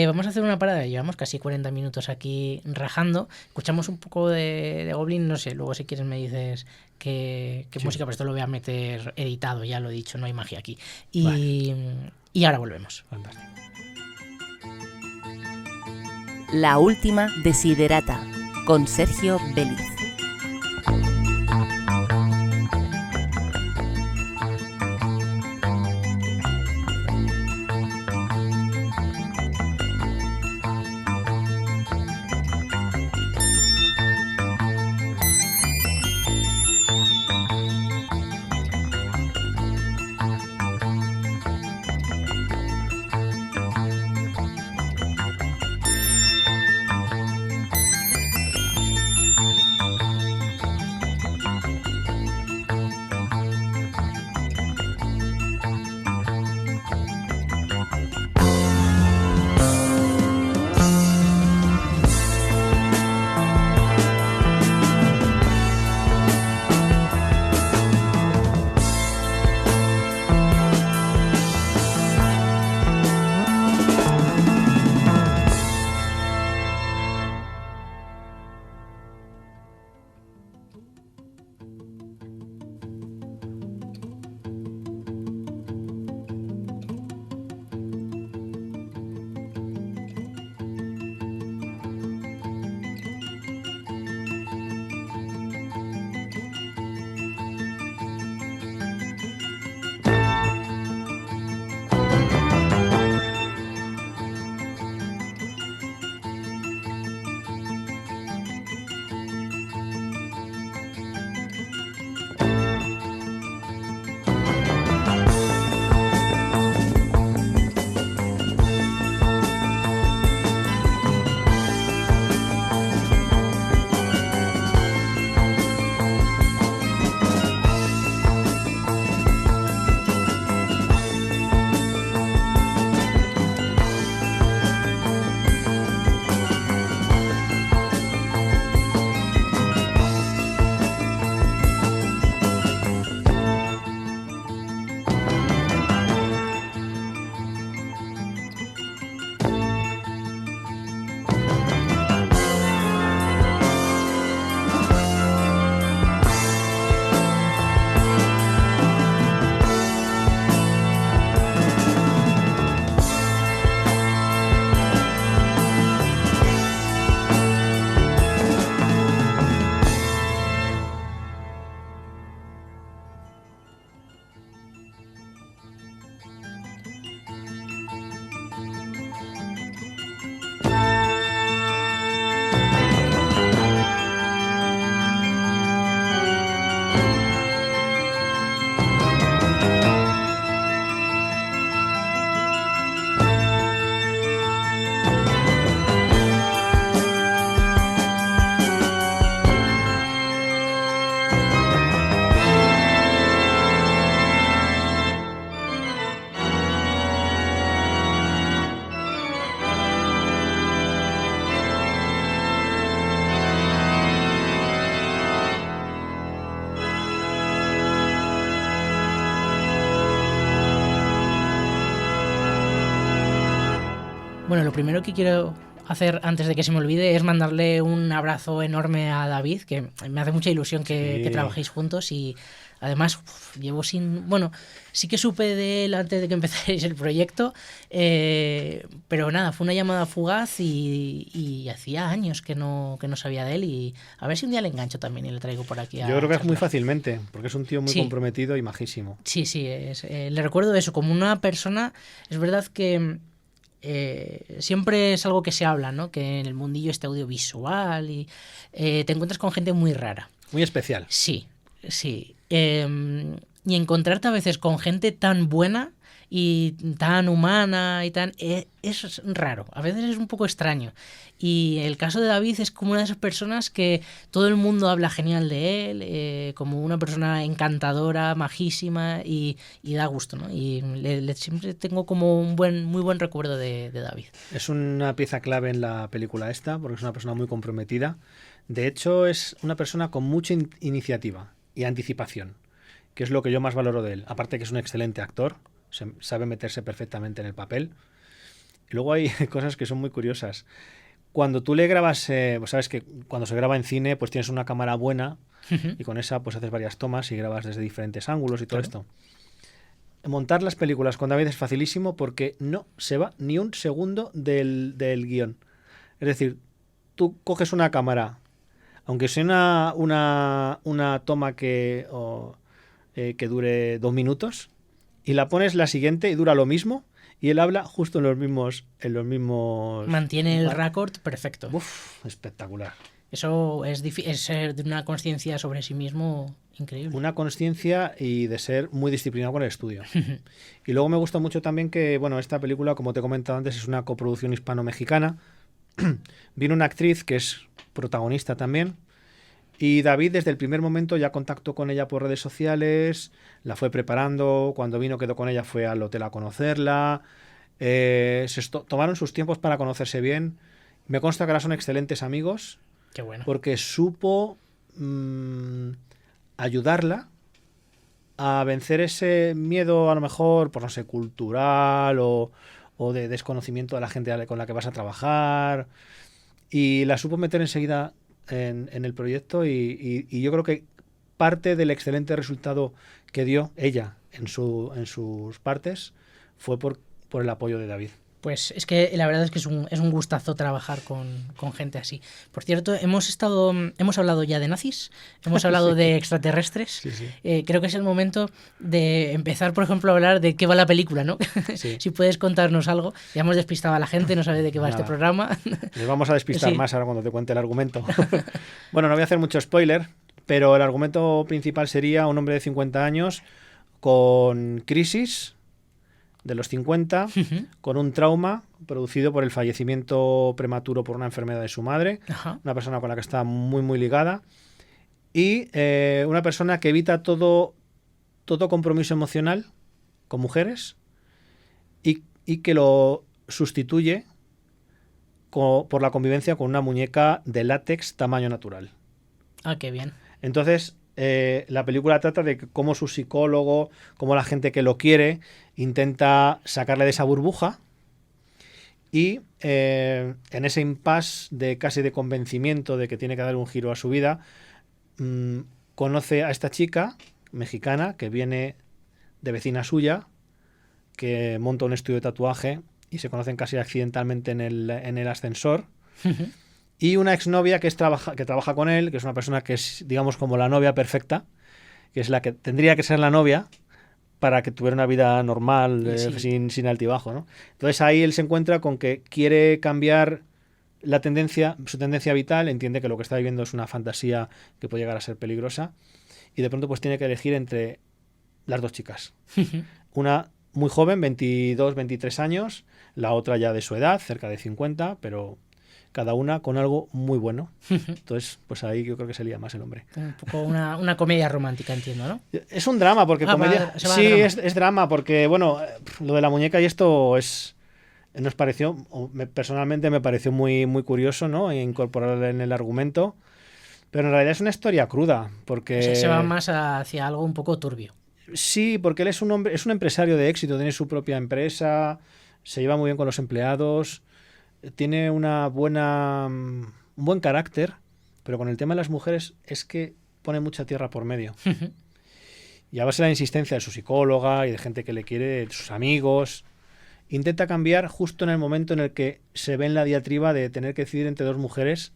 vamos a hacer una parada. Llevamos casi 40 minutos aquí rajando. Escuchamos un poco de Goblin, no sé, luego si quieres me dices qué música, pero esto lo voy a meter editado, ya lo he dicho, no hay magia aquí. Y ahora volvemos. Fantástico. La última desiderata, con Sergio Béliz. Bueno, lo primero que quiero hacer antes de que se me olvide es mandarle un abrazo enorme a David, que me hace mucha ilusión que trabajéis juntos y además llevo sin... Bueno, sí que supe de él antes de que empezarais el proyecto, pero nada, fue una llamada fugaz y hacía años que no sabía de él y a ver si un día le engancho también y le traigo por aquí a Yo creo que es muy charlar. fácilmente, porque es un tío muy comprometido y majísimo. Sí, le recuerdo eso, como una persona, es verdad que... siempre es algo que se habla, ¿no? Que en el mundillo este audiovisual y te encuentras con gente muy rara. Muy especial. Sí. Y encontrarte a veces con gente tan buena y tan humana y tan... es raro, a veces es un poco extraño. Y el caso de David es como una de esas personas que todo el mundo habla genial de él, como una persona encantadora, majísima y da gusto, ¿no? Y siempre tengo como un muy buen recuerdo de David. Es una pieza clave en la película esta, porque es una persona muy comprometida. De hecho, es una persona con mucha iniciativa y anticipación, que es lo que yo más valoro de él. Aparte que es un excelente actor, sabe meterse perfectamente en el papel. Y luego hay cosas que son muy curiosas. Cuando tú le grabas, pues sabes que cuando se graba en cine, pues tienes una cámara buena y con esa pues haces varias tomas y grabas desde diferentes ángulos y todo esto. Montar las películas con David es facilísimo porque no se va ni un segundo del guión. Es decir, tú coges una cámara, aunque sea una toma que dure 2 minutos, y la pones la siguiente y dura lo mismo, y él habla justo en los mismos... Mantiene el récord perfecto. Uf, espectacular. Eso es ser de una conciencia sobre sí mismo increíble. Una conciencia y de ser muy disciplinado con el estudio. Y luego me gusta mucho también que, bueno, esta película, como te he comentado antes, es una coproducción hispano-mexicana. Vino una actriz que es protagonista también. Y David desde el primer momento ya contactó con ella por redes sociales, la fue preparando, cuando vino quedó con ella, fue al hotel a conocerla, tomaron sus tiempos para conocerse bien. Me consta que ahora son excelentes amigos. Qué bueno. Porque supo ayudarla a vencer ese miedo a lo mejor, pues no sé, cultural o de desconocimiento de la gente con la que vas a trabajar, y la supo meter enseguida en el proyecto y yo creo que parte del excelente resultado que dio ella en sus partes fue por el apoyo de David. Pues es que la verdad es que es un gustazo trabajar con gente así. Por cierto, hemos hablado ya de nazis, hemos hablado de extraterrestres. Sí. Creo que es el momento de empezar, por ejemplo, a hablar de qué va la película, ¿no? Sí. Si puedes contarnos algo. Ya hemos despistado a la gente, no sabe de qué va este programa. Les vamos a despistar más ahora cuando te cuente el argumento. Bueno, no voy a hacer mucho spoiler, pero el argumento principal sería un hombre de 50 años con crisis de los 50, con un trauma producido por el fallecimiento prematuro por una enfermedad de su madre, una persona con la que está muy muy ligada, y una persona que evita todo compromiso emocional con mujeres y que lo sustituye por la convivencia con una muñeca de látex tamaño natural. Ah, qué bien. Entonces, la película trata de cómo su psicólogo, cómo la gente que lo quiere, intenta sacarle de esa burbuja y en ese impasse de casi de convencimiento de que tiene que dar un giro a su vida, conoce a esta chica mexicana que viene de vecina suya, que monta un estudio de tatuaje y se conocen casi accidentalmente en el ascensor. Y una exnovia que trabaja con él, que es una persona que es, digamos, como la novia perfecta, que es la que tendría que ser la novia para que tuviera una vida normal, sin altibajo, ¿no? Entonces ahí él se encuentra con que quiere cambiar su tendencia vital, entiende que lo que está viviendo es una fantasía que puede llegar a ser peligrosa, y de pronto pues tiene que elegir entre las dos chicas. Una muy joven, 22, 23 años, la otra ya de su edad, cerca de 50, pero cada una con algo muy bueno. Entonces, pues ahí yo creo que se lía más el hombre. Un poco una comedia romántica, entiendo, ¿no? Es un drama, porque comedia... Sí, es drama, porque, bueno, lo de la muñeca y esto nos pareció, personalmente me pareció muy, muy curioso, ¿no? Incorporarlo en el argumento, pero en realidad es una historia cruda, porque... Se va más hacia algo un poco turbio. Sí, porque él es un empresario de éxito, tiene su propia empresa, se lleva muy bien con los empleados. tiene un buen carácter, pero con el tema de las mujeres es que pone mucha tierra por medio. Y a base de la insistencia de su psicóloga y de gente que le quiere, de sus amigos, intenta cambiar justo en el momento en el que se ve en la diatriba de tener que decidir entre dos mujeres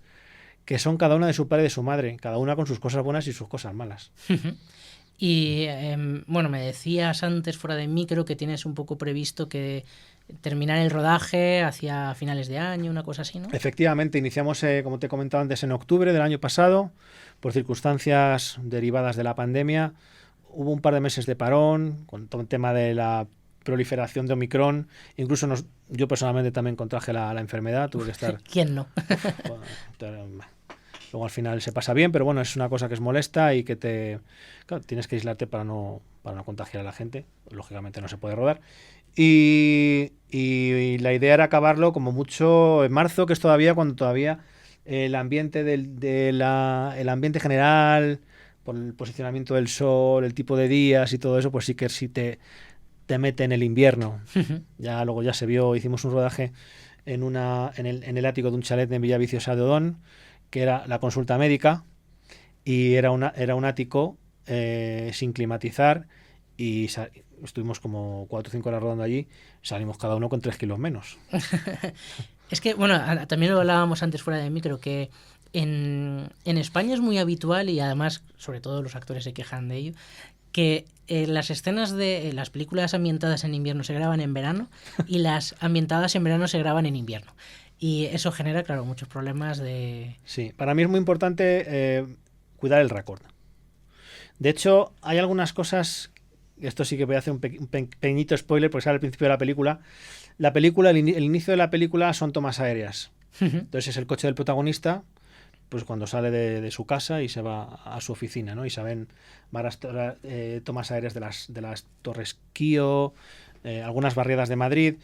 que son cada una de su padre y de su madre, cada una con sus cosas buenas y sus cosas malas. Y bueno, me decías antes fuera de micro que tienes un poco previsto que terminar el rodaje hacia finales de año, una cosa así, ¿no? Efectivamente, iniciamos, como te he comentado antes, en octubre del año pasado, por circunstancias derivadas de la pandemia. Hubo un par de meses de parón, con todo el tema de la proliferación de Omicron. Incluso yo personalmente también contraje la enfermedad, tuve que estar... ¿Quién no? Luego al final se pasa bien, pero bueno, es una cosa que es molesta y que claro, tienes que aislarte para no contagiar a la gente. Lógicamente no se puede rodar. Y la idea era acabarlo como mucho en marzo, que es cuando todavía el ambiente el ambiente general, por el posicionamiento del sol, el tipo de días y todo eso, pues sí que te mete en el invierno. Ya luego ya se vio, hicimos un rodaje en el ático de un chalet en Villaviciosa de Odón, que era la consulta médica, y era un ático sin climatizar, y estuvimos como 4 o 5 horas rodando allí, salimos cada uno con 3 kilos menos. Es que, bueno, también lo hablábamos antes fuera de micro, que en España es muy habitual, y además, sobre todo los actores se quejan de ello, que las escenas de las películas ambientadas en invierno se graban en verano y las ambientadas en verano se graban en invierno. Y eso genera, claro, muchos problemas de... Sí, para mí es muy importante cuidar el récord. De hecho, hay algunas cosas, esto sí que voy a hacer un pequeñito spoiler porque sale al principio de la película. El inicio de la película son tomas aéreas. Entonces es el coche del protagonista, pues cuando sale de su casa y se va a su oficina, ¿no? Y se ven varias tomas aéreas de las Torres Kío, algunas barriadas de Madrid.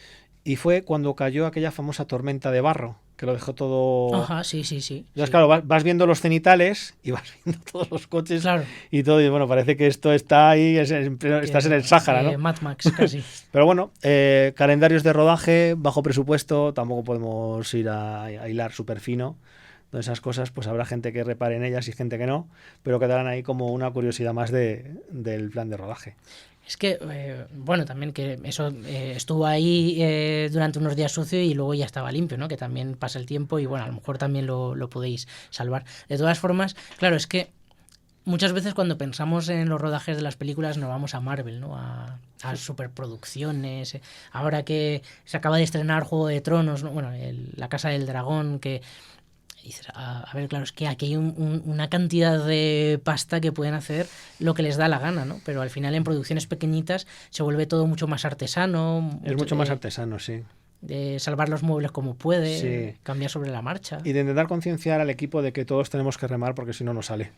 Y fue cuando cayó aquella famosa tormenta de barro, que lo dejó todo... Ajá, sí. Entonces, sí. claro, vas viendo los cenitales y vas viendo todos los coches, claro. Y todo. Y bueno, parece que esto está ahí, estás en el Sáhara, ¿no? Mad Max, casi. Pero bueno, calendarios de rodaje, bajo presupuesto, tampoco podemos ir a hilar súper fino. Todas esas cosas, pues habrá gente que repare en ellas y gente que no, pero quedarán ahí como una curiosidad más del plan de rodaje. Es que, bueno, también que eso estuvo ahí durante unos días sucio y luego ya estaba limpio, ¿no? Que también pasa el tiempo y, bueno, a lo mejor también lo podéis salvar. De todas formas, claro, es que muchas veces cuando pensamos en los rodajes de las películas nos vamos a Marvel, ¿no? A superproducciones. Ahora que se acaba de estrenar Juego de Tronos, ¿no? Bueno, La Casa del Dragón, que... dices, a ver, claro, es que aquí hay una cantidad de pasta que pueden hacer lo que les da la gana, ¿no? Pero al final en producciones pequeñitas se vuelve todo mucho más artesano. Es mucho más artesano, sí. De salvar los muebles como puede, sí. Cambiar sobre la marcha. Y de intentar concienciar al equipo de que todos tenemos que remar porque si no, no sale.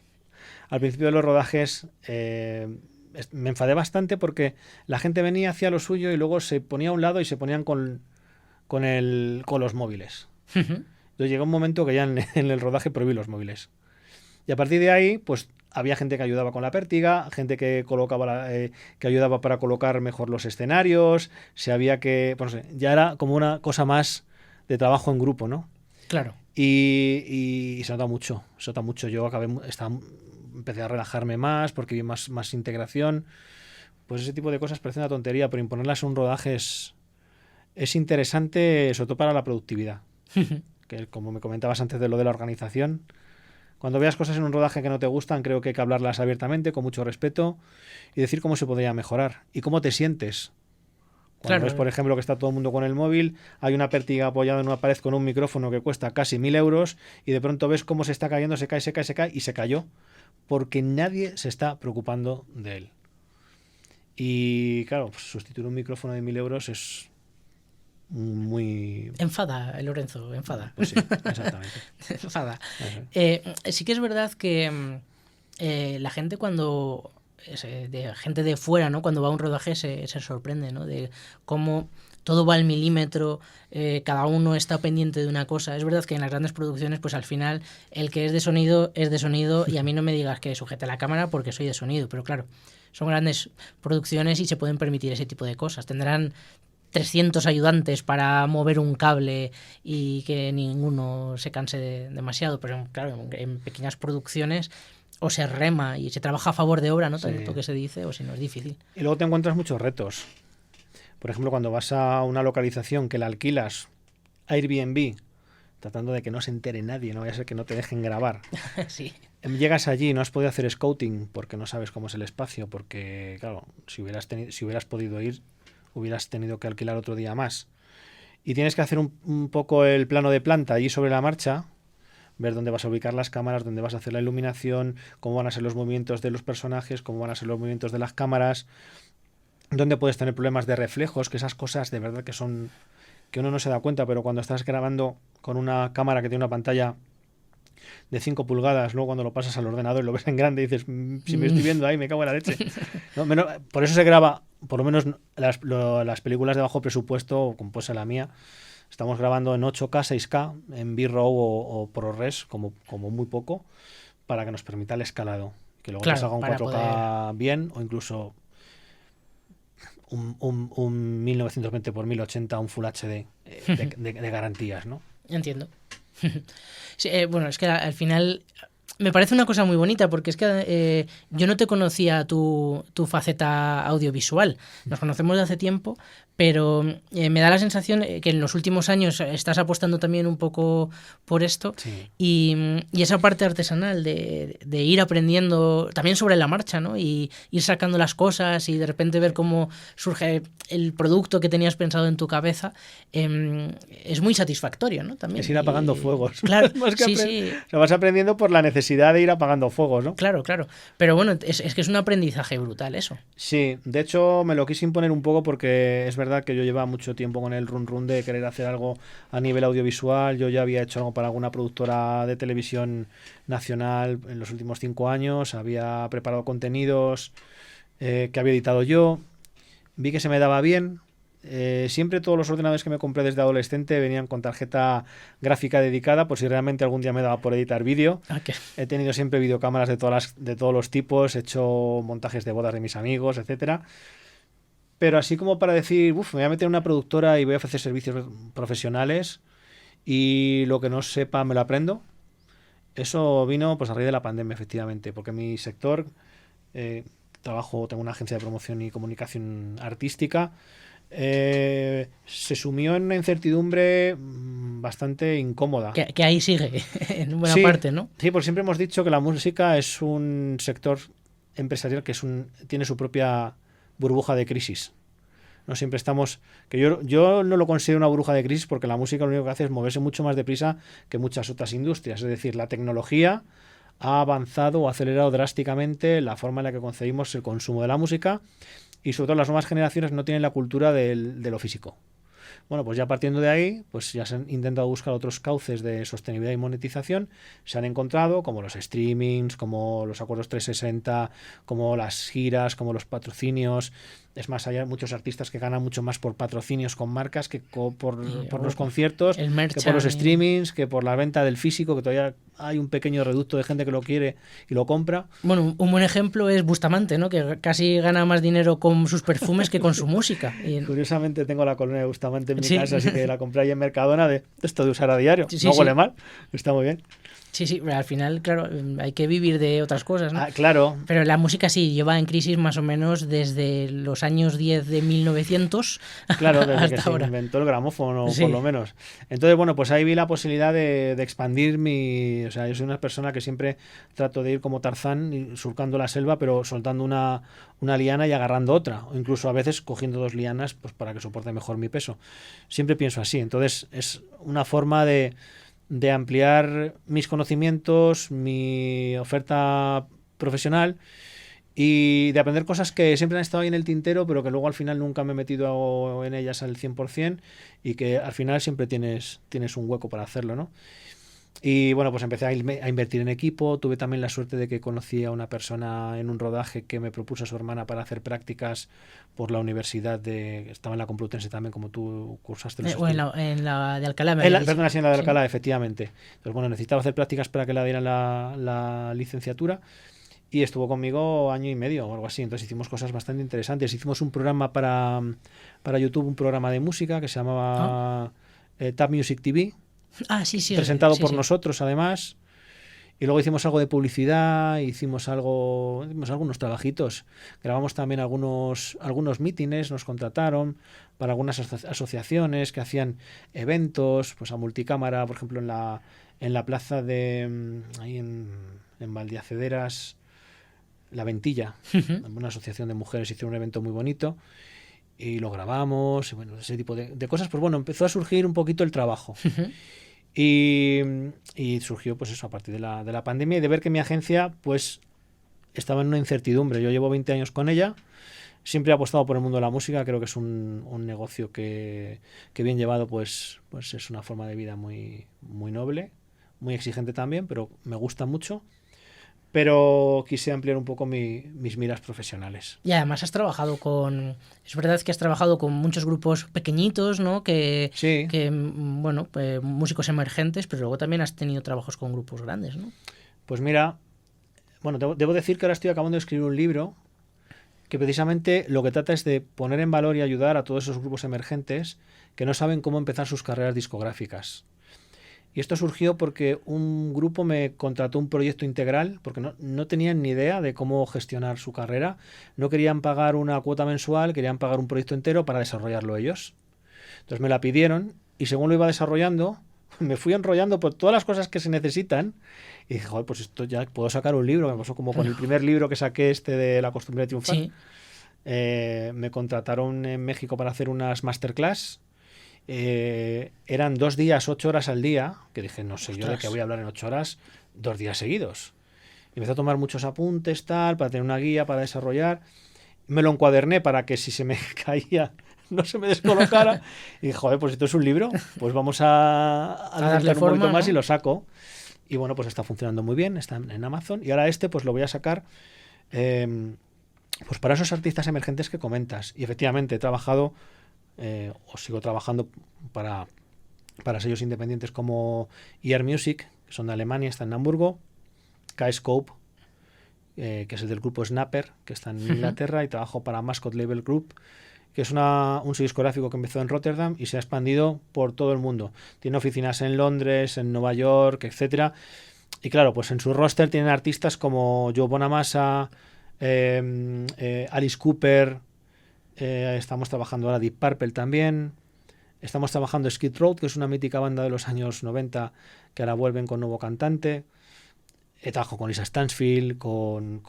Al principio de los rodajes me enfadé bastante porque la gente venía, hacía lo suyo y luego se ponía a un lado y se ponían con los móviles. Entonces llegó un momento que ya en el rodaje prohibí los móviles. Y a partir de ahí, pues había gente que ayudaba con la pértiga, gente que que ayudaba para colocar mejor los escenarios, pues no sé, ya era como una cosa más de trabajo en grupo, ¿no? Claro. Y se nota mucho. Yo empecé a relajarme más porque vi más integración. Pues ese tipo de cosas parece una tontería, pero imponerlas en un rodaje es interesante, sobre todo para la productividad. Que como me comentabas antes de lo de la organización, cuando veas cosas en un rodaje que no te gustan, creo que hay que hablarlas abiertamente, con mucho respeto, y decir cómo se podría mejorar y cómo te sientes. Cuando ves, por ejemplo, que está todo el mundo con el móvil, hay una pértiga apoyada en una pared con un micrófono que cuesta casi 1.000 euros, y de pronto ves cómo se está cayendo, se cae, y se cayó, porque nadie se está preocupando de él. Y claro, pues sustituir un micrófono de 1.000 euros es muy... Enfada, Lorenzo, enfada. Pues sí, exactamente. Enfada. Sí que es verdad que la gente cuando... gente de fuera, ¿no? Cuando va a un rodaje se sorprende, ¿no? De cómo todo va al milímetro, cada uno está pendiente de una cosa. Es verdad que en las grandes producciones, pues al final, el que es de sonido, y a mí no me digas que sujete la cámara porque soy de sonido, pero claro, son grandes producciones y se pueden permitir ese tipo de cosas. Tendrán 300 ayudantes para mover un cable y que ninguno se canse demasiado, pero claro, en pequeñas producciones o se rema y se trabaja a favor de obra, ¿no? Tanto que se dice, o si no es difícil. Y luego te encuentras muchos retos. Por ejemplo, cuando vas a una localización que la alquilas, Airbnb, tratando de que no se entere nadie, no vaya a ser que no te dejen grabar. Sí. Llegas allí y no has podido hacer scouting porque no sabes cómo es el espacio, porque, claro, si hubieras podido ir, hubieras tenido que alquilar otro día más. Y tienes que hacer un poco el plano de planta allí sobre la marcha, ver dónde vas a ubicar las cámaras, dónde vas a hacer la iluminación, cómo van a ser los movimientos de los personajes, cómo van a ser los movimientos de las cámaras, dónde puedes tener problemas de reflejos, que esas cosas de verdad que son que uno no se da cuenta, pero cuando estás grabando con una cámara que tiene una pantalla de 5 pulgadas, luego cuando lo pasas al ordenador y lo ves en grande y dices, si me estoy viendo ahí, me cago en la leche. No, por eso se graba, por lo menos las películas de bajo presupuesto, como puede ser la mía, estamos grabando en 8K, 6K, en B-Raw o ProRes, como muy poco, para que nos permita el escalado. Que luego te salga un 4K poder... bien, o incluso un 1920 por 1080, un Full HD de garantías, ¿no? Entiendo. Sí, bueno, es que al final me parece una cosa muy bonita porque es que yo no te conocía tu faceta audiovisual. Nos conocemos de hace tiempo, pero me da la sensación que en los últimos años estás apostando también un poco por esto. Sí. Y esa parte artesanal de ir aprendiendo también sobre la marcha, ¿no? Y ir sacando las cosas y de repente ver cómo surge el producto que tenías pensado en tu cabeza, es muy satisfactorio, ¿no? También. Es ir apagando fuegos. Claro, Más que sí. O sea, vas aprendiendo por la necesidad de ir apagando fuegos, ¿no? Claro. Pero bueno, es que es un aprendizaje brutal eso. Sí, de hecho me lo quise imponer un poco porque es verdad que yo llevaba mucho tiempo con el run de querer hacer algo a nivel audiovisual. Yo ya había hecho algo para alguna productora de televisión nacional en los últimos 5 años. Había preparado contenidos que había editado yo. Vi que se me daba bien. Siempre todos los ordenadores que me compré desde adolescente venían con tarjeta gráfica dedicada por si realmente algún día me daba por editar vídeo. Okay. He tenido siempre videocámaras de todos los tipos, he hecho montajes de bodas de mis amigos, etcétera. Pero así como para decir, me voy a meter en una productora y voy a ofrecer servicios profesionales y lo que no sepa me lo aprendo. Eso vino pues a raíz de la pandemia, efectivamente, porque mi sector, tengo una agencia de promoción y comunicación artística, se sumió en una incertidumbre bastante incómoda. Que ahí sigue, en buena parte, ¿no? Sí, porque siempre hemos dicho que la música es un sector empresarial que tiene su propia burbuja de crisis. No siempre estamos... que yo no lo considero una burbuja de crisis porque la música lo único que hace es moverse mucho más deprisa que muchas otras industrias. Es decir, la tecnología ha avanzado o acelerado drásticamente la forma en la que concebimos el consumo de la música y sobre todo las nuevas generaciones no tienen la cultura de lo físico. Bueno, pues ya partiendo de ahí, pues ya se han intentado buscar otros cauces de sostenibilidad y monetización. Se han encontrado como los streamings, como los acuerdos 360, como las giras, como los patrocinios. Es más, hay muchos artistas que ganan mucho más por patrocinios con marcas que por los conciertos, que por los streamings, que por la venta del físico, que todavía hay un pequeño reducto de gente que lo quiere y lo compra. Bueno, un buen ejemplo es Bustamante, ¿no? Que casi gana más dinero con sus perfumes que con su música. Curiosamente tengo la colonia de Bustamante en mi casa, así que la compré ahí en Mercadona de esto de usar a diario. No huele mal, está muy bien. Sí, pero al final, claro, hay que vivir de otras cosas, ¿no? Claro. Pero la música sí lleva en crisis más o menos desde los años 10 de 1900 claro, desde hasta que ahora. Se inventó el gramófono, por lo menos. Entonces, bueno, pues ahí vi la posibilidad de expandir o sea, yo soy una persona que siempre trato de ir como Tarzán, surcando la selva, pero soltando una liana y agarrando otra. O incluso a veces cogiendo 2 lianas pues para que soporte mejor mi peso. Siempre pienso así. Entonces, es una forma de ampliar mis conocimientos, mi oferta profesional y de aprender cosas que siempre han estado ahí en el tintero, pero que luego al final nunca me he metido en ellas al 100% y que al final siempre tienes un hueco para hacerlo, ¿no? Y bueno, pues empecé a invertir en equipo. Tuve también la suerte de que conocí a una persona en un rodaje que me propuso a su hermana para hacer prácticas por la universidad estaba en la Complutense también, como tú cursaste los estudios. En la de Alcalá. Perdona, sí, en la de Alcalá, efectivamente. Entonces, bueno, necesitaba hacer prácticas para que la dieran la licenciatura y estuvo conmigo 1 año y medio o algo así. Entonces hicimos cosas bastante interesantes. Hicimos un programa para YouTube, un programa de música que se llamaba Tab Music TV, Sí, presentado sí, por sí. nosotros además. Y luego hicimos algo de publicidad, hicimos algunos trabajitos. Grabamos también algunos mítines, nos contrataron para algunas asociaciones que hacían eventos, pues a multicámara, por ejemplo, en la plaza de ahí en Valdeacederas, La Ventilla, una asociación de mujeres hizo un evento muy bonito y lo grabamos, y bueno, ese tipo de cosas. Pues bueno, empezó a surgir un poquito el trabajo. Y surgió pues eso a partir de la pandemia y de ver que mi agencia pues estaba en una incertidumbre. Yo llevo 20 años con ella, siempre he apostado por el mundo de la música, creo que es un negocio que bien llevado pues es una forma de vida muy, muy noble, muy exigente también, pero me gusta mucho. Pero quise ampliar un poco mis miras profesionales. Y además has trabajado es verdad que has trabajado con muchos grupos pequeñitos, ¿no? Sí. Bueno, músicos emergentes, pero luego también has tenido trabajos con grupos grandes, ¿no? Pues mira, bueno, debo decir que ahora estoy acabando de escribir un libro que precisamente lo que trata es de poner en valor y ayudar a todos esos grupos emergentes que no saben cómo empezar sus carreras discográficas. Y esto surgió porque un grupo me contrató un proyecto integral, porque no tenían ni idea de cómo gestionar su carrera. No querían pagar una cuota mensual, querían pagar un proyecto entero para desarrollarlo ellos. Entonces me la pidieron y según lo iba desarrollando, me fui enrollando por todas las cosas que se necesitan y dije, joder, pues esto ya puedo sacar un libro. Me pasó como con el primer libro que saqué, de La costumbre de triunfar. Sí. Me contrataron en México para hacer unas masterclass. Eran 2 días, 8 horas al día, que dije, no sé yo de qué voy a hablar en 8 horas, 2 días seguidos. Y empecé a tomar muchos apuntes, tal, para tener una guía, para desarrollar. Me lo encuaderné para que si se me caía no se me descolocara. Y dije, joder, pues esto es un libro, pues vamos a darle un poquito más, ¿no? Y lo saco. Y bueno, pues está funcionando muy bien, está en Amazon. Y ahora pues lo voy a sacar pues para esos artistas emergentes que comentas. Y efectivamente he trabajado o sigo trabajando para sellos independientes como ER Music, que son de Alemania, está en Hamburgo, K-Scope, que es el del grupo Snapper, que está en Inglaterra, y trabajo para Mascot Label Group, que es un sello discográfico que empezó en Rotterdam y se ha expandido por todo el mundo. Tiene oficinas en Londres, en Nueva York, etcétera. Y claro, pues en su roster tienen artistas como Joe Bonamassa, Alice Cooper. Estamos trabajando ahora Deep Purple también. Estamos trabajando Skid Row, que es una mítica banda de los años 90 que ahora vuelven con nuevo cantante. He trabajado con Lisa Stansfield, con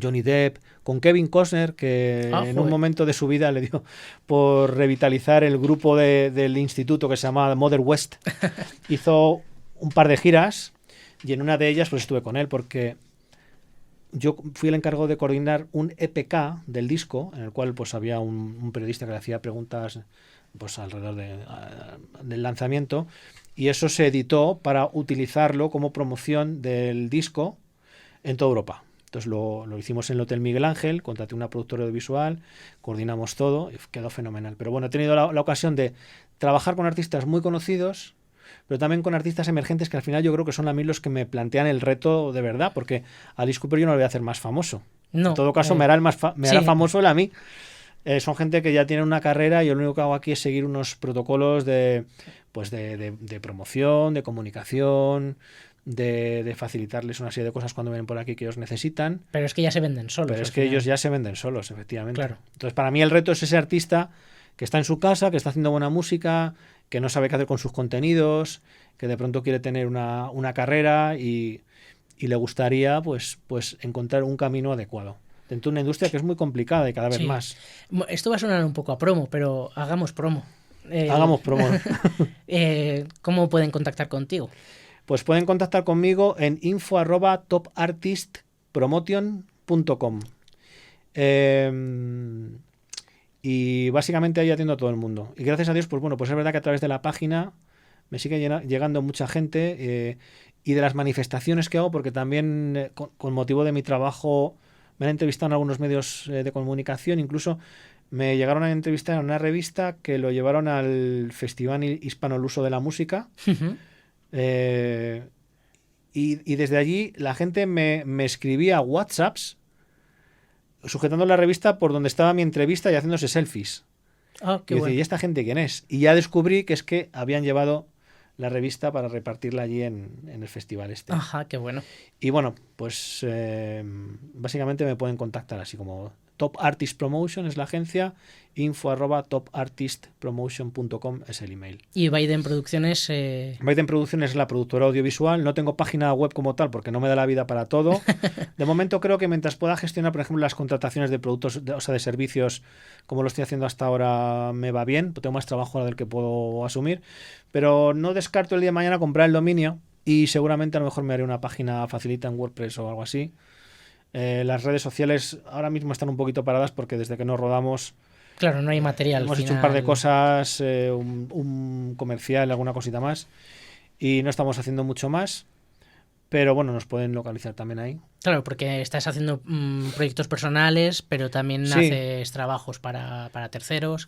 Johnny Depp, con Kevin Costner, que en un momento de su vida le dio por revitalizar el grupo del instituto que se llamaba Mother West. Hizo un par de giras y en una de ellas pues estuve con él porque yo fui el encargado de coordinar un EPK del disco, en el cual pues había un periodista que le hacía preguntas pues alrededor del lanzamiento, y eso se editó para utilizarlo como promoción del disco en toda Europa. Entonces lo hicimos en el Hotel Miguel Ángel, contraté una productora audiovisual, coordinamos todo y quedó fenomenal. Pero bueno, he tenido la ocasión de trabajar con artistas muy conocidos, pero también con artistas emergentes que al final yo creo que son a mí los que me plantean el reto de verdad, porque a Alice Cooper yo no lo voy a hacer más famoso. No, en todo caso me hará famoso él a mí. Son gente que ya tiene una carrera y yo lo único que hago aquí es seguir unos protocolos de promoción, de comunicación, de facilitarles una serie de cosas cuando vienen por aquí que ellos necesitan. Pero es que ya se venden solos. Pero es que ellos ya se venden solos, efectivamente. Claro. Entonces para mí el reto es ese artista que está en su casa, que está haciendo buena música, que no sabe qué hacer con sus contenidos, que de pronto quiere tener una carrera y le gustaría pues encontrar un camino adecuado dentro de una industria que es muy complicada y cada vez más. Esto va a sonar un poco a promo, pero hagamos promo. Hagamos promo. ¿Cómo pueden contactar contigo? Pues pueden contactar conmigo en info@topartistpromotion.com. Y básicamente ahí atiendo a todo el mundo. Y gracias a Dios, pues bueno, pues es verdad que a través de la página me sigue llegando mucha gente y de las manifestaciones que hago, porque también con motivo de mi trabajo me han entrevistado en algunos medios de comunicación, incluso me llegaron a entrevistar en una revista que lo llevaron al Festival Hispanoluso de la Música. y desde allí la gente me escribía WhatsApps sujetando la revista por donde estaba mi entrevista y haciéndose selfies. Qué y bueno. decía, ¿y esta gente quién es? Y ya descubrí que es que habían llevado la revista para repartirla allí en el festival este. Ajá, qué bueno. Y bueno, pues básicamente me pueden contactar así como Top Artist Promotion es la agencia, info@topartistpromotion.com es el email. Y Biden Producciones... Biden Producciones es la productora audiovisual. No tengo página web como tal porque no me da la vida para todo. De momento creo que mientras pueda gestionar, por ejemplo, las contrataciones de productos, o sea, de servicios, como lo estoy haciendo hasta ahora, me va bien. Tengo más trabajo ahora del que puedo asumir. Pero no descarto el día de mañana comprar el dominio y seguramente a lo mejor me haré una página facilita en WordPress o algo así. Las redes sociales ahora mismo están un poquito paradas porque desde que nos rodamos... Claro, no hay material. Hemos hecho un par de cosas, un comercial, alguna cosita más, y no estamos haciendo mucho más, pero bueno, nos pueden localizar también ahí. Claro, porque estás haciendo proyectos personales, pero también haces trabajos para terceros.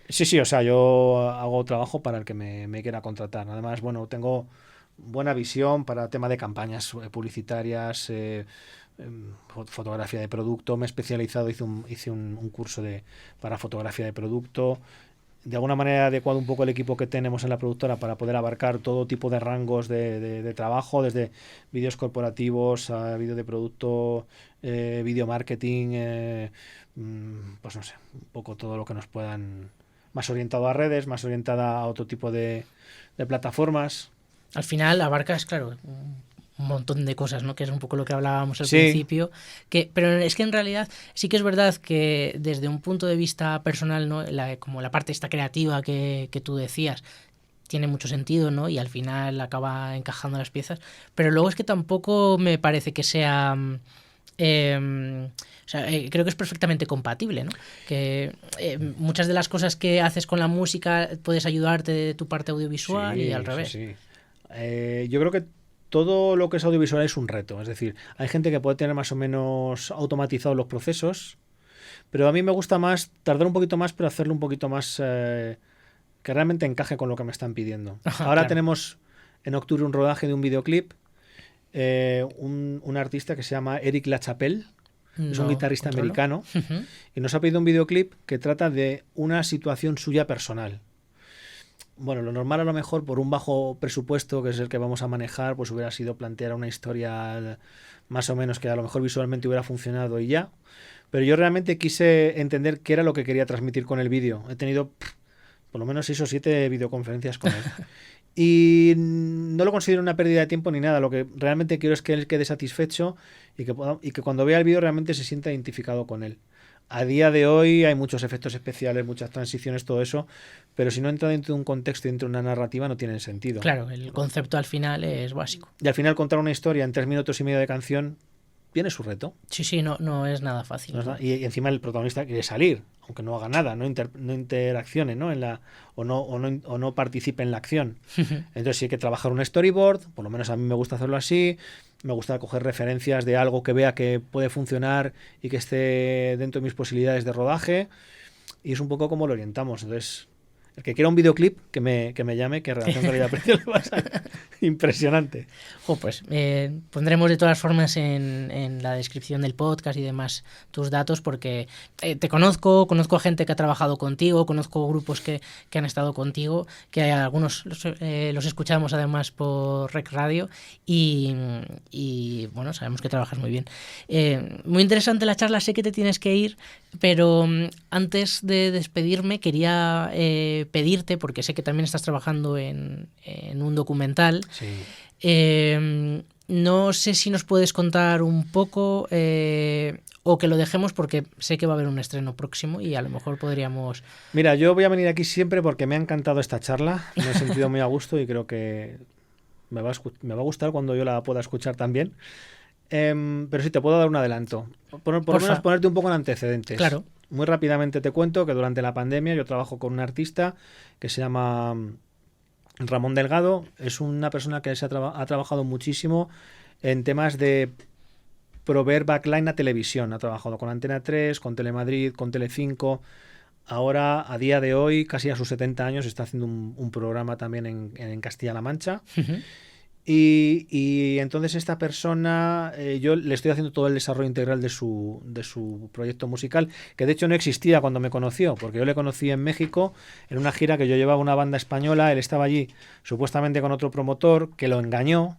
Sí, o sea, yo hago trabajo para el que me quiera contratar. Además, bueno, tengo buena visión para tema de campañas publicitarias, fotografía de producto. Me he especializado, hice un curso para fotografía de producto. De alguna manera he adecuado un poco el equipo que tenemos en la productora para poder abarcar todo tipo de rangos de trabajo, desde vídeos corporativos a vídeo de producto, vídeo marketing, pues no sé, un poco todo lo que nos puedan, más orientado a redes, más orientada a otro tipo de plataformas. Al final abarcas, claro, un montón de cosas, ¿no? Que es un poco lo que hablábamos al principio. Pero es que en realidad sí que es verdad que desde un punto de vista personal, ¿no? Como la parte esta creativa que tú decías, tiene mucho sentido, ¿no? Y al final acaba encajando las piezas. Pero luego es que tampoco me parece que sea... creo que es perfectamente compatible, ¿no? Que muchas de las cosas que haces con la música puedes ayudarte de tu parte audiovisual y al revés. Sí. Yo creo que todo lo que es audiovisual es un reto. Es decir, hay gente que puede tener más o menos automatizados los procesos, pero a mí me gusta más tardar un poquito más, pero hacerlo un poquito más que realmente encaje con lo que me están pidiendo. Ahora tenemos en octubre un rodaje de un videoclip, un artista que se llama Eric Lachapelle, es un guitarrista americano, y nos ha pedido un videoclip que trata de una situación suya personal. Bueno, lo normal a lo mejor por un bajo presupuesto, que es el que vamos a manejar, pues hubiera sido plantear una historia más o menos que a lo mejor visualmente hubiera funcionado y ya. Pero yo realmente quise entender qué era lo que quería transmitir con el vídeo. He tenido por lo menos 6 o 7 videoconferencias con él. Y no lo considero una pérdida de tiempo ni nada. Lo que realmente quiero es que él quede satisfecho y que cuando vea el vídeo realmente se sienta identificado con él. A día de hoy hay muchos efectos especiales, muchas transiciones, todo eso, pero si no entra dentro de un contexto y dentro de una narrativa no tiene sentido. Claro, el concepto al final es básico. Y al final contar una historia en 3 minutos y medio de canción tiene su reto. Sí, no es nada fácil. Y encima el protagonista quiere salir, aunque no haga nada, no interaccione, ¿no? O no participe en la acción. Entonces sí hay que trabajar un storyboard, por lo menos a mí me gusta hacerlo así. Me gusta coger referencias de algo que vea que puede funcionar y que esté dentro de mis posibilidades de rodaje. Y es un poco como lo orientamos. Entonces, el que quiera un videoclip, que me llame, que relación calidad-precio le va a ser impresionante. Pues pondremos de todas formas en la descripción del podcast y demás tus datos, porque te conozco a gente que ha trabajado contigo, conozco grupos que han estado contigo, que hay algunos los escuchamos además por Rec Radio y bueno, sabemos que trabajas muy bien. Muy interesante la charla, sé que te tienes que ir, pero antes de despedirme quería pedirte, porque sé que también estás trabajando en un documental. Sí. No sé si nos puedes contar un poco o que lo dejemos porque sé que va a haber un estreno próximo y a lo mejor podríamos... Mira, yo voy a venir aquí siempre porque me ha encantado esta charla, me he sentido muy a gusto y creo que me va a gustar cuando yo la pueda escuchar también. Pero sí, te puedo dar un adelanto. Por lo menos ponerte un poco en antecedentes. Claro. Muy rápidamente te cuento que durante la pandemia yo trabajo con un artista que se llama Ramón Delgado. Es una persona que ha trabajado muchísimo en temas de proveer backline a televisión. Ha trabajado con Antena 3, con Telemadrid, con Telecinco. Ahora, a día de hoy, casi a sus 70 años, está haciendo un programa también en Castilla-La Mancha. Y entonces esta persona, yo le estoy haciendo todo el desarrollo integral de su proyecto musical, que de hecho no existía cuando me conoció, porque yo le conocí en México, en una gira que yo llevaba una banda española, él estaba allí supuestamente con otro promotor que lo engañó,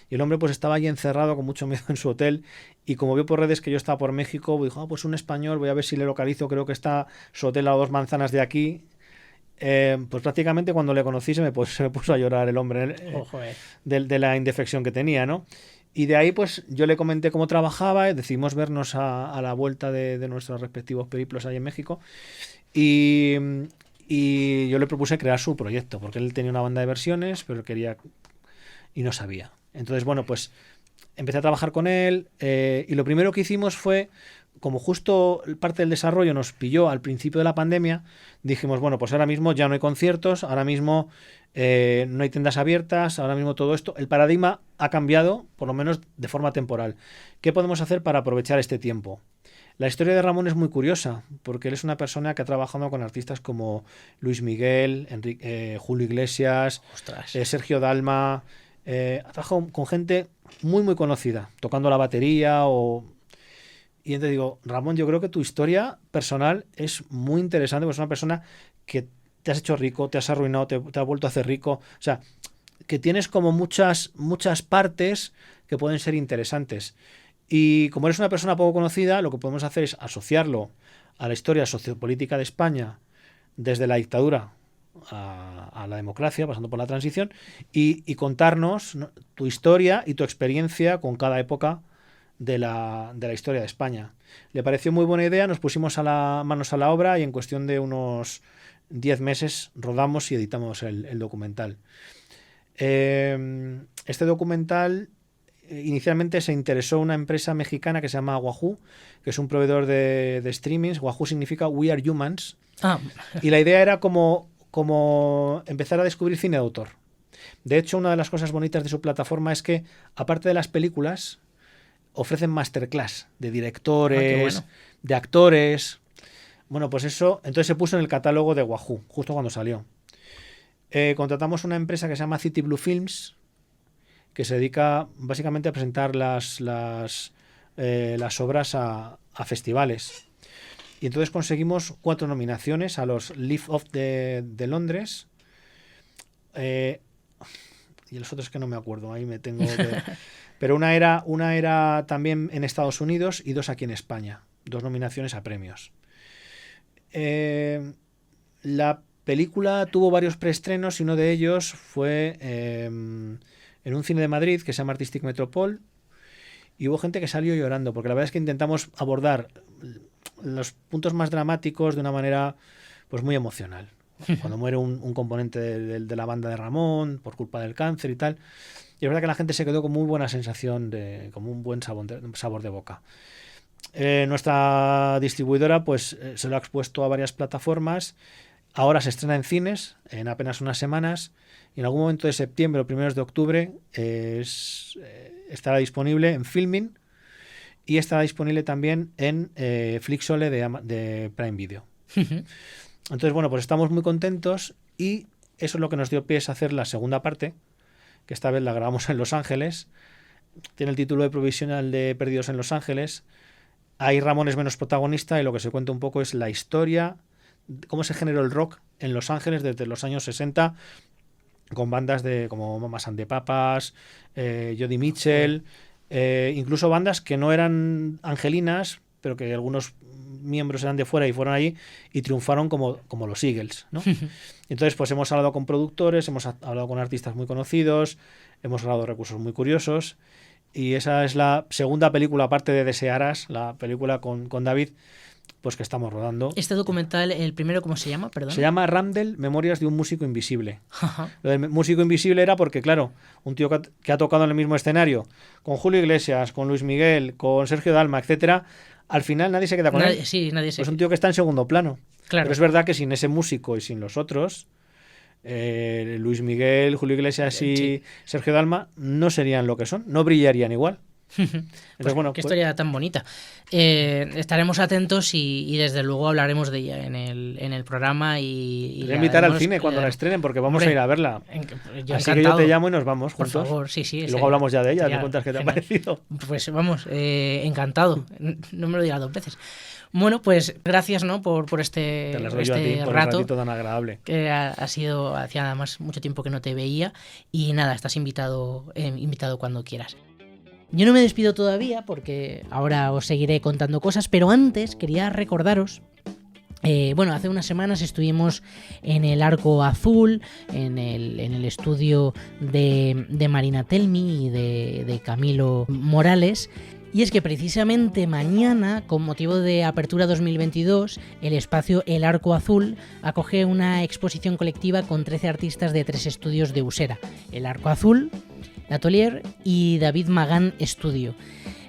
y el hombre pues estaba allí encerrado con mucho miedo en su hotel, y como vio por redes que yo estaba por México, dijo, pues un español, voy a ver si le localizo, creo que está su hotel a 2 manzanas de aquí. Pues prácticamente cuando le conocí se me puso a llorar el hombre de la indeflexión que tenía, ¿no? Y de ahí pues yo le comenté cómo trabajaba y decidimos vernos a la vuelta de nuestros respectivos periplos ahí en México y yo le propuse crear su proyecto porque él tenía una banda de versiones pero quería y no sabía. Entonces bueno, pues empecé a trabajar con él y lo primero que hicimos fue, como justo parte del desarrollo nos pilló al principio de la pandemia, dijimos, bueno, pues ahora mismo ya no hay conciertos, ahora mismo no hay tiendas abiertas, ahora mismo todo esto, el paradigma ha cambiado, por lo menos de forma temporal. ¿Qué podemos hacer para aprovechar este tiempo? La historia de Ramón es muy curiosa, porque él es una persona que ha trabajado con artistas como Luis Miguel, Julio Iglesias, Sergio Dalma, ha trabajado con gente muy muy conocida, tocando la batería y entonces digo, Ramón, yo creo que tu historia personal es muy interesante, porque es una persona que te has hecho rico, te has arruinado, te has vuelto a hacer rico. O sea, que tienes como muchas partes que pueden ser interesantes. Y como eres una persona poco conocida, lo que podemos hacer es asociarlo a la historia sociopolítica de España desde la dictadura a la democracia, pasando por la transición, y contarnos, ¿no?, tu historia y tu experiencia con cada época de la historia de España. Le pareció muy buena idea, nos pusimos manos a la obra y en cuestión de unos 10 meses rodamos y editamos el documental. Este documental inicialmente se interesó una empresa mexicana que se llama Wahoo, que es un proveedor de streamings. Wahoo significa We Are Humans. Y la idea era como empezar a descubrir cine de autor. De hecho, una de las cosas bonitas de su plataforma es que, aparte de las películas, ofrecen masterclass de directores, de actores. Bueno, pues eso, entonces se puso en el catálogo de Wahoo, justo cuando salió. Contratamos una empresa que se llama City Blue Films, que se dedica básicamente a presentar las obras a festivales. Y entonces conseguimos 4 nominaciones a los Live Off de Londres. Y los otros que no me acuerdo, ahí me tengo que... Pero una era también en Estados Unidos y 2 aquí en España. 2 nominaciones a premios. La película tuvo varios preestrenos y uno de ellos fue en un cine de Madrid que se llama Artistic Metropol. Y hubo gente que salió llorando, porque la verdad es que intentamos abordar los puntos más dramáticos de una manera pues muy emocional. Cuando muere un componente de la banda de Ramón por culpa del cáncer y tal. Y es verdad que la gente se quedó con muy buena sensación, como un buen sabor de boca. Nuestra distribuidora pues se lo ha expuesto a varias plataformas. Ahora se estrena en cines en apenas unas semanas. Y en algún momento de septiembre o primeros de octubre estará disponible en Filmin y estará disponible también en Flixole de Prime Video. Entonces, bueno, pues estamos muy contentos y eso es lo que nos dio pie a hacer la segunda parte, que esta vez la grabamos en Los Ángeles. Tiene el título de provisional de Perdidos en Los Ángeles. Ahí Ramón es menos protagonista y lo que se cuenta un poco es la historia, cómo se generó el rock en Los Ángeles desde los años 60, con bandas como Mamas and the Papas, Jody Mitchell, incluso bandas que no eran angelinas, pero que algunos miembros eran de fuera y fueron allí y triunfaron como los Eagles, ¿no? Entonces, pues hemos hablado con productores, hemos hablado con artistas muy conocidos, hemos hablado de recursos muy curiosos y esa es la segunda película, aparte de Desearás, la película con David, pues que estamos rodando. Este documental, el primero, ¿cómo se llama? Perdón. Se llama Randall, Memorias de un músico invisible. Lo del músico invisible era porque, claro, un tío que ha tocado en el mismo escenario con Julio Iglesias, con Luis Miguel, con Sergio Dalma, etcétera, al final nadie se queda con él. Sí, nadie se Pues un tío que está en segundo plano. Claro. Pero es verdad que sin ese músico y sin los otros, Luis Miguel, Julio Iglesias y Sergio Dalma no serían lo que son, no brillarían igual. Entonces, bueno, qué historia tan bonita. Estaremos atentos y desde luego hablaremos de ella en el programa. Te voy a invitar al cine cuando la estrenen, porque vamos a ir a verla. Así que yo te llamo y nos vamos juntos. Por favor, sí. Y luego hablamos ya de ella, me cuentas qué te ha parecido. Pues vamos, encantado. No me lo digas 2 veces. Bueno, pues gracias, ¿no? por este rato. Un ratito tan agradable. Que ha sido, hacía además mucho tiempo que no te veía. Y nada, estás invitado cuando quieras. Yo no me despido todavía porque ahora os seguiré contando cosas, pero antes quería recordaros. Hace unas semanas estuvimos en el Arco Azul, en el estudio de Marina Telmi y de Camilo Morales. Y es que precisamente mañana, con motivo de Apertura 2022, el espacio El Arco Azul acoge una exposición colectiva con 13 artistas de 3 estudios de Usera: El Arco Azul, L'Atelier y David Magán Studio.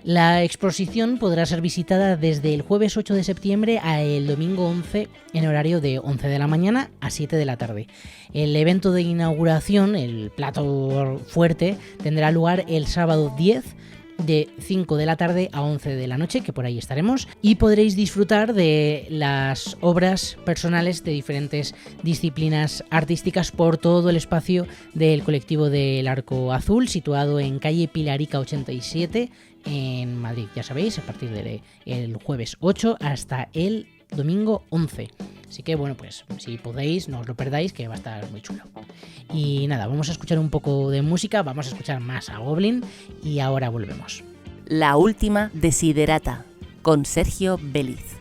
La exposición podrá ser visitada desde el jueves 8 de septiembre a el domingo 11 en horario de 11 de la mañana a 7 de la tarde. El evento de inauguración, el plato fuerte, tendrá lugar el sábado 10 de 5 de la tarde a 11 de la noche, que por ahí estaremos, y podréis disfrutar de las obras personales de diferentes disciplinas artísticas por todo el espacio del colectivo del Arco Azul, situado en calle Pilarica 87 en Madrid. Ya sabéis, a partir del jueves 8 hasta el domingo 11. Así que bueno, pues si podéis, no os lo perdáis, que va a estar muy chulo. Y nada, vamos a escuchar un poco de música, vamos a escuchar más a Goblin y ahora volvemos. La última desiderata, con Sergio Vélez.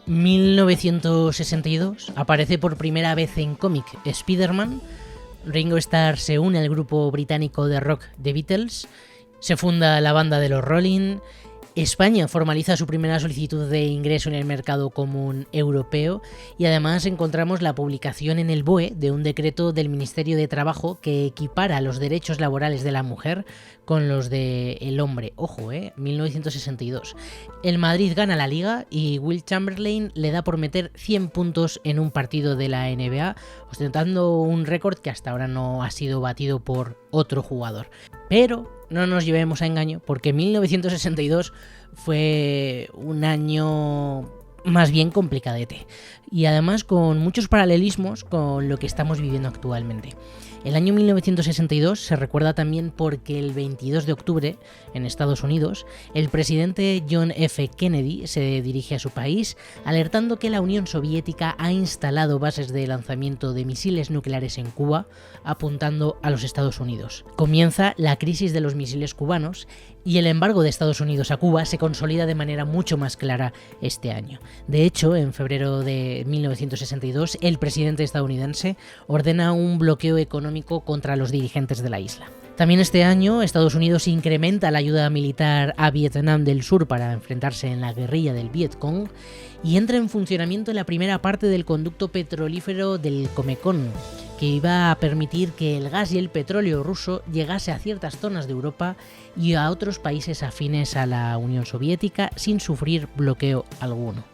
En 1962 aparece por primera vez en cómic Spider-Man. Ringo Starr se une al grupo británico de rock The Beatles. Se funda la banda de los Rolling. España formaliza su primera solicitud de ingreso en el mercado común europeo y además encontramos la publicación en el BOE de un decreto del Ministerio de Trabajo que equipara los derechos laborales de la mujer con los del hombre. Ojo, 1962. El Madrid gana la Liga y Will Chamberlain le da por meter 100 puntos en un partido de la NBA, ostentando un récord que hasta ahora no ha sido batido por otro jugador. Pero no nos llevemos a engaño, porque 1962 fue un año más bien complicadete, y además con muchos paralelismos con lo que estamos viviendo actualmente. El año 1962 se recuerda también porque el 22 de octubre, en Estados Unidos, el presidente John F. Kennedy se dirige a su país alertando que la Unión Soviética ha instalado bases de lanzamiento de misiles nucleares en Cuba, apuntando a los Estados Unidos. Comienza la crisis de los misiles cubanos y el embargo de Estados Unidos a Cuba se consolida de manera mucho más clara este año. De hecho, en febrero de 1962, el presidente estadounidense ordena un bloqueo económico contra los dirigentes de la isla. También este año, Estados Unidos incrementa la ayuda militar a Vietnam del Sur para enfrentarse en la guerrilla del Vietcong y entra en funcionamiento la primera parte del conducto petrolífero del Comecon, que iba a permitir que el gas y el petróleo ruso llegase a ciertas zonas de Europa y a otros países afines a la Unión Soviética sin sufrir bloqueo alguno.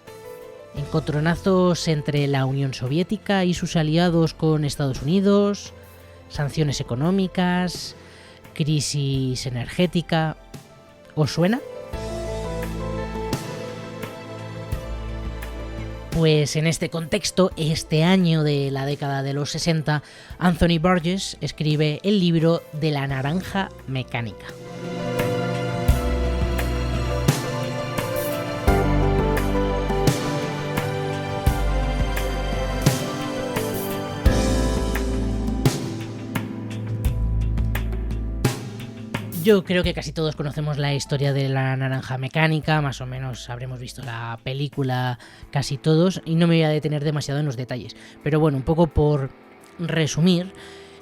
Encontronazos entre la Unión Soviética y sus aliados con Estados Unidos, sanciones económicas, crisis energética. ¿Os suena? Pues en este contexto, este año de la década de los 60, Anthony Burgess escribe el libro de la naranja mecánica. Yo creo que casi todos conocemos la historia de la naranja mecánica, más o menos habremos visto la película casi todos, y no me voy a detener demasiado en los detalles. Pero bueno, un poco por resumir,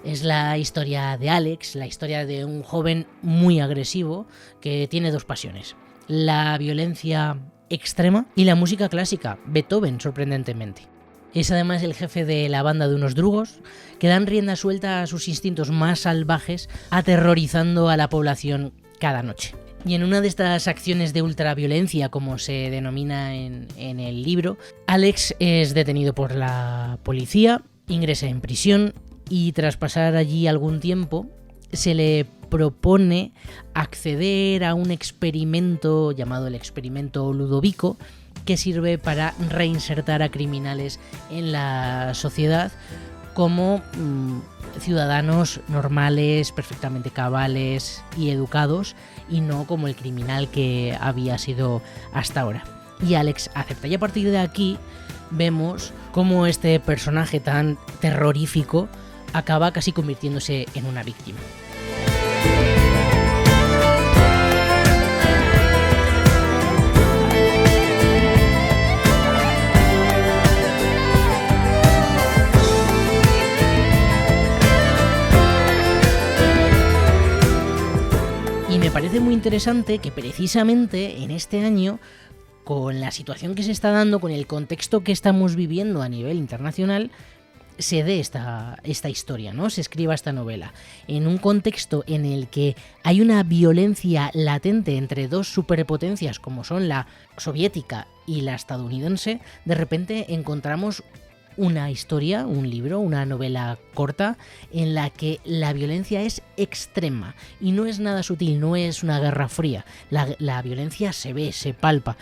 es la historia de Alex, la historia de un joven muy agresivo que tiene dos pasiones: la violencia extrema y la música clásica, Beethoven, sorprendentemente. Es además el jefe de la banda de unos drugos que dan rienda suelta a sus instintos más salvajes, aterrorizando a la población cada noche. Y en una de estas acciones de ultraviolencia, como se denomina en el libro, Alex es detenido por la policía, ingresa en prisión y tras pasar allí algún tiempo se le propone acceder a un experimento llamado el experimento Ludovico, que sirve para reinsertar a criminales en la sociedad como ciudadanos normales, perfectamente cabales y educados, y no como el criminal que había sido hasta ahora. Y Alex acepta. Y a partir de aquí vemos cómo este personaje tan terrorífico acaba casi convirtiéndose en una víctima. Y me parece muy interesante que precisamente en este año, con la situación que se está dando, con el contexto que estamos viviendo a nivel internacional, se dé esta historia, ¿no? Se escriba esta novela en un contexto en el que hay una violencia latente entre dos superpotencias como son la soviética y la estadounidense. De repente encontramos una historia, un libro, una novela corta en la que la violencia es extrema y no es nada sutil, no es una guerra fría. La violencia se ve, se palpa.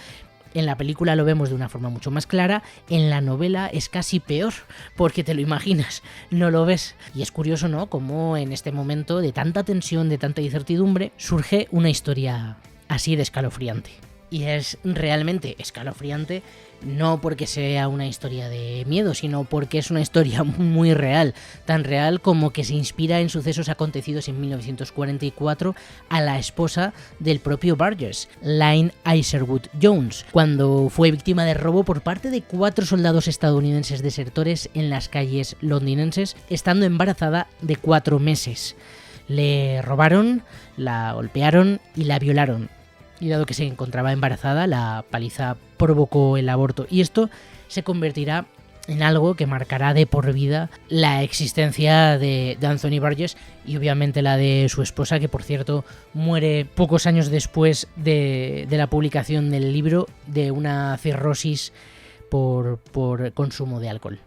En la película lo vemos de una forma mucho más clara, en la novela es casi peor, porque te lo imaginas, no lo ves. Y es curioso, ¿no?, cómo en este momento de tanta tensión, de tanta incertidumbre, surge una historia así de escalofriante. Y es realmente escalofriante, no porque sea una historia de miedo, sino porque es una historia muy real, tan real como que se inspira en sucesos acontecidos en 1944 a la esposa del propio Burgess, Lynn Isherwood Jones, cuando fue víctima de robo por parte de 4 soldados estadounidenses desertores en las calles londinenses, estando embarazada de 4 meses. Le robaron, la golpearon y la violaron. Y dado que se encontraba embarazada, la paliza provocó el aborto. Y esto se convertirá en algo que marcará de por vida la existencia de Anthony Burgess y obviamente la de su esposa, que por cierto muere pocos años después de la publicación del libro de una cirrosis por consumo de alcohol.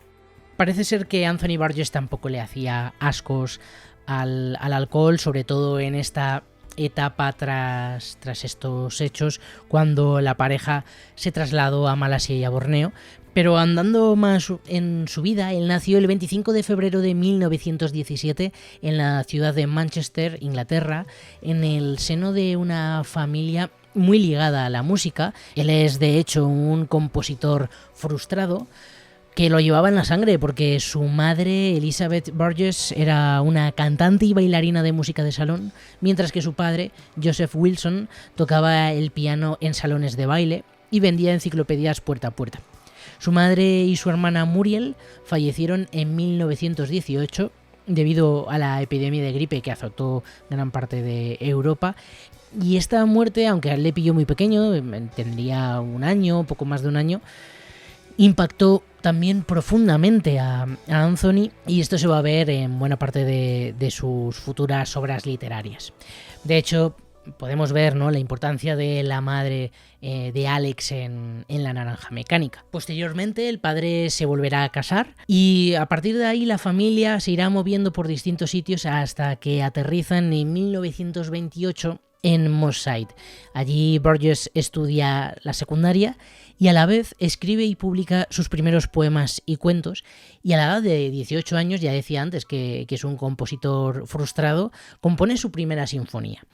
Parece ser que Anthony Burgess tampoco le hacía ascos al alcohol, sobre todo en esta etapa tras estos hechos, cuando la pareja se trasladó a Malasia y a Borneo. Pero andando más en su vida, él nació el 25 de febrero de 1917 en la ciudad de Manchester, Inglaterra, en el seno de una familia muy ligada a la música. Él es de hecho un compositor frustrado que lo llevaba en la sangre porque su madre, Elizabeth Burgess, era una cantante y bailarina de música de salón, mientras que su padre, Joseph Wilson, tocaba el piano en salones de baile y vendía enciclopedias puerta a puerta. Su madre y su hermana Muriel fallecieron en 1918 debido a la epidemia de gripe que azotó gran parte de Europa. Y esta muerte, aunque a él le pilló muy pequeño, tendría un año, poco más de un año, impactó también profundamente a Anthony, y esto se va a ver en buena parte de sus futuras obras literarias. De hecho, podemos ver, ¿no?, la importancia de la madre de Alex en La Naranja Mecánica. Posteriormente, el padre se volverá a casar y a partir de ahí la familia se irá moviendo por distintos sitios hasta que aterrizan en 1928 en Moss Side. Allí Burgess estudia la secundaria y a la vez escribe y publica sus primeros poemas y cuentos, y a la edad de 18 años, ya decía antes que es un compositor frustrado, compone su primera sinfonía.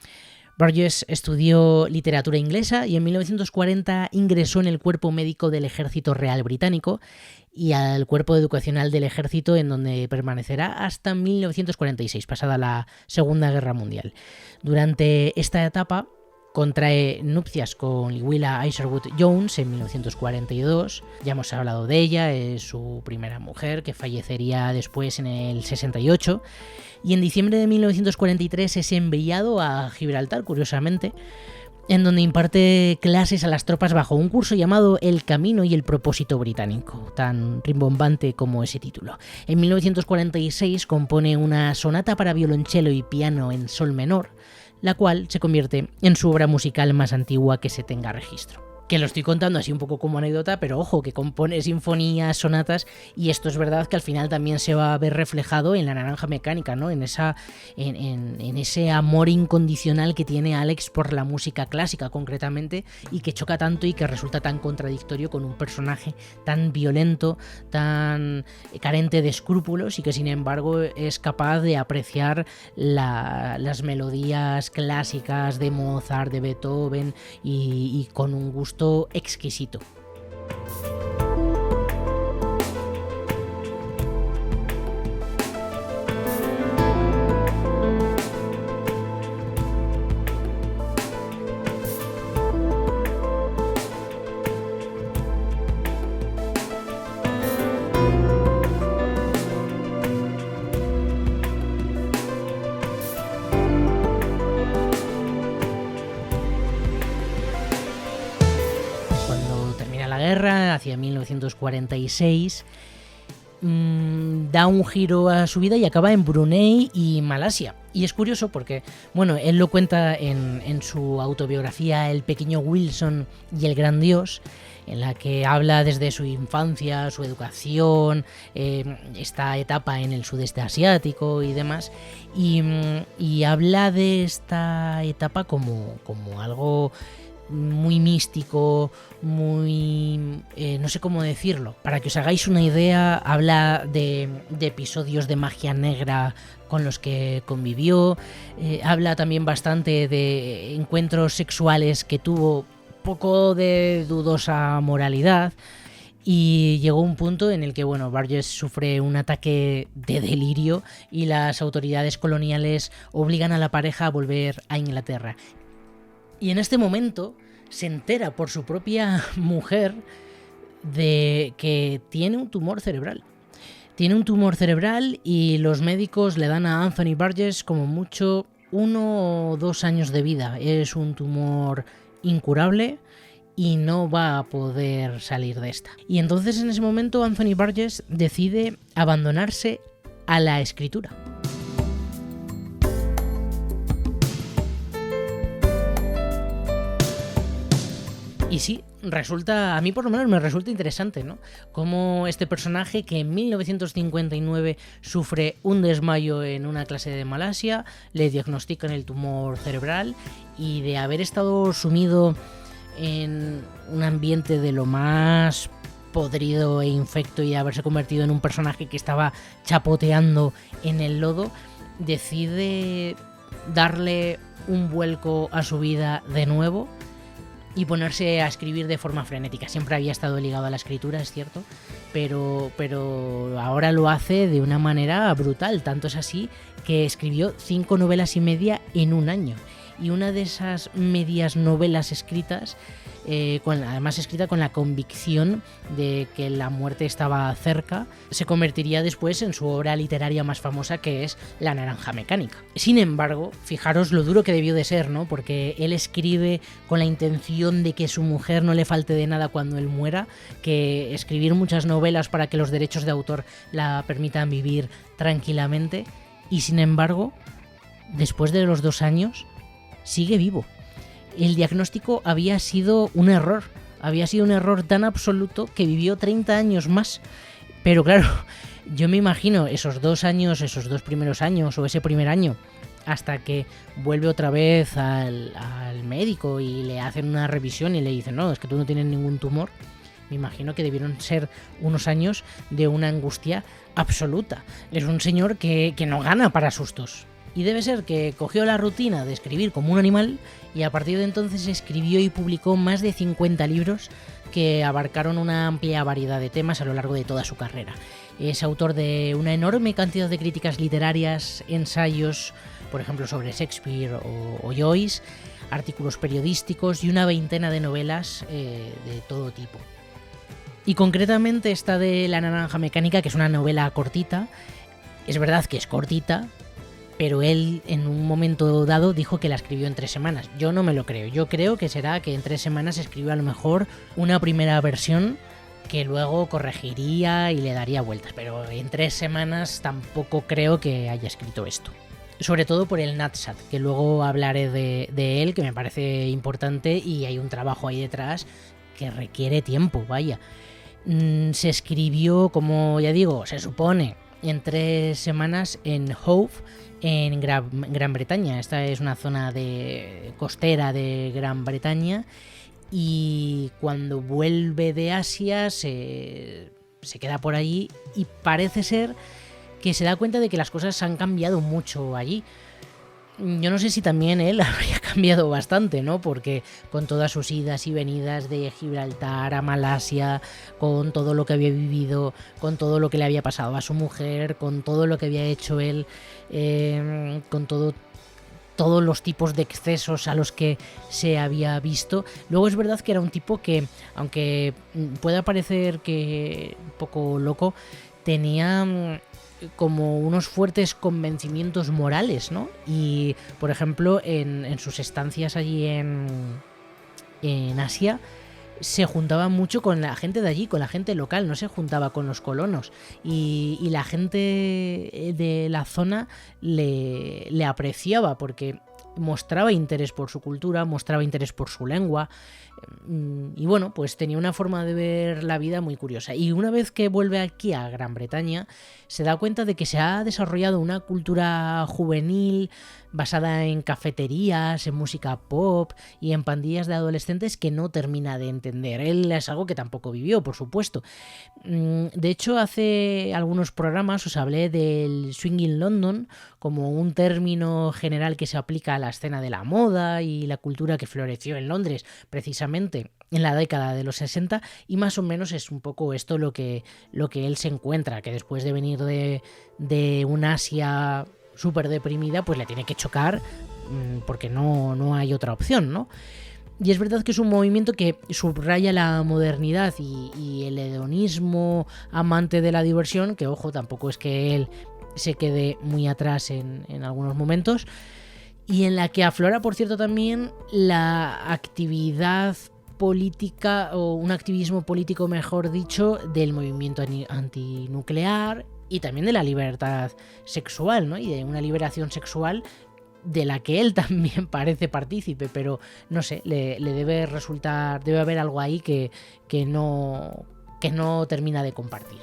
Burgess estudió literatura inglesa y en 1940 ingresó en el Cuerpo Médico del Ejército Real Británico y al Cuerpo Educacional del Ejército, en donde permanecerá hasta 1946, pasada la Segunda Guerra Mundial. Durante esta etapa contrae nupcias con Willa Isherwood Jones en 1942, ya hemos hablado de ella, es su primera mujer, que fallecería después en el 68, y en diciembre de 1943 es enviado a Gibraltar, curiosamente, en donde imparte clases a las tropas bajo un curso llamado El Camino y el Propósito Británico, tan rimbombante como ese título. En 1946 compone una sonata para violonchelo y piano en sol menor, la cual se convierte en su obra musical más antigua que se tenga registro. Que lo estoy contando así un poco como anécdota, pero ojo, que compone sinfonías, sonatas, y esto es verdad que al final también se va a ver reflejado en La Naranja Mecánica, ¿no? En ese amor incondicional que tiene Alex por la música clásica concretamente, y que choca tanto y que resulta tan contradictorio con un personaje tan violento, tan carente de escrúpulos, y que sin embargo es capaz de apreciar las melodías clásicas de Mozart, de Beethoven, y con un gusto exquisito. Hacia 1946, da un giro a su vida y acaba en Brunei y Malasia. Y es curioso porque, bueno, él lo cuenta en su autobiografía El pequeño Wilson y el gran Dios, en la que habla desde su infancia, su educación, esta etapa en el sudeste asiático y demás, y habla de esta etapa como algo muy místico, muy... no sé cómo decirlo. Para que os hagáis una idea, habla de episodios de magia negra con los que convivió, habla también bastante de encuentros sexuales que tuvo, poco de dudosa moralidad, y llegó un punto en el que, bueno, Burgess sufre un ataque de delirio y las autoridades coloniales obligan a la pareja a volver a Inglaterra. Y en este momento se entera por su propia mujer de que tiene un tumor cerebral. Tiene un tumor cerebral y los médicos le dan a Anthony Burgess como mucho 1 o 2 años de vida. Es un tumor incurable y no va a poder salir de esta. Y entonces en ese momento Anthony Burgess decide abandonarse a la escritura. Y sí, a mí por lo menos me resulta interesante, ¿no? Cómo este personaje que en 1959 sufre un desmayo en una clase de Malasia, le diagnostican el tumor cerebral y de haber estado sumido en un ambiente de lo más podrido e infecto y haberse convertido en un personaje que estaba chapoteando en el lodo, decide darle un vuelco a su vida de nuevo y ponerse a escribir de forma frenética. Siempre había estado ligado a la escritura, es cierto, pero ahora lo hace de una manera brutal. Tanto es así que escribió 5 novelas y media en un año. Y una de esas medias novelas escritas, además escrita con la convicción de que la muerte estaba cerca, se convertiría después en su obra literaria más famosa, que es La Naranja Mecánica. Sin embargo, fijaros lo duro que debió de ser, ¿no? Porque él escribe con la intención de que su mujer no le falte de nada cuando él muera, que escribir muchas novelas para que los derechos de autor la permitan vivir tranquilamente, y sin embargo, después de los 2 años, sigue vivo. El diagnóstico había sido un error tan absoluto que vivió 30 años más. Pero claro, yo me imagino esos 2 años, esos 2 primeros años o ese primer año, hasta que vuelve otra vez al médico y le hacen una revisión y le dicen, no, es que tú no tienes ningún tumor. Me imagino que debieron ser unos años de una angustia absoluta. Es un señor que no gana para sustos. Y debe ser que cogió la rutina de escribir como un animal y a partir de entonces escribió y publicó más de 50 libros que abarcaron una amplia variedad de temas a lo largo de toda su carrera. Es autor de una enorme cantidad de críticas literarias, ensayos, por ejemplo sobre Shakespeare o Joyce, artículos periodísticos y una veintena de novelas de todo tipo. Y concretamente esta de La Naranja Mecánica, que es una novela cortita, es verdad que es cortita, pero él en un momento dado dijo que la escribió en 3 semanas. Yo no me lo creo. Yo creo que será que en 3 semanas escribió a lo mejor una primera versión que luego corregiría y le daría vueltas. Pero en 3 semanas tampoco creo que haya escrito esto. Sobre todo por el Nadsat, que luego hablaré de él, que me parece importante y hay un trabajo ahí detrás que requiere tiempo, vaya. Se escribió, como ya digo, se supone, en 3 semanas en Hove, en Gran Bretaña. Esta es una zona costera de Gran Bretaña y cuando vuelve de Asia se queda por allí y parece ser que se da cuenta de que las cosas han cambiado mucho allí. Yo no sé si también él habría cambiado bastante, ¿no? Porque con todas sus idas y venidas de Gibraltar a Malasia, con todo lo que había vivido, con todo lo que le había pasado a su mujer, con todo lo que había hecho él, con todos los tipos de excesos a los que se había visto. Luego es verdad que era un tipo que, aunque pueda parecer que un poco loco, tenía como unos fuertes convencimientos morales, ¿no? Y, por ejemplo, en sus estancias allí en Asia, se juntaba mucho con la gente de allí, con la gente local, no se juntaba con los colonos. Y la gente de la zona le apreciaba porque mostraba interés por su cultura, mostraba interés por su lengua. Y bueno, pues tenía una forma de ver la vida muy curiosa. Y una vez que vuelve aquí a Gran Bretaña, se da cuenta de que se ha desarrollado una cultura juvenil basada en cafeterías, en música pop y en pandillas de adolescentes que no termina de entender. Él es algo que tampoco vivió, por supuesto. De hecho, hace algunos programas os hablé del Swinging London como un término general que se aplica a la escena de la moda y la cultura que floreció en Londres precisamente en la década de los 60, y más o menos es un poco esto lo que él se encuentra, que después de venir de un Asia súper deprimida, pues le tiene que chocar porque no hay otra opción, ¿no? Y es verdad que es un movimiento que subraya la modernidad y el hedonismo amante de la diversión, que ojo, tampoco es que él se quede muy atrás en algunos momentos, y en la que aflora, por cierto, también la actividad política, o un activismo político, mejor dicho, del movimiento antinuclear y también de la libertad sexual, ¿no? Y de una liberación sexual de la que él también parece partícipe, pero no sé, le debe resultar, debe haber algo ahí que no termina de compartir.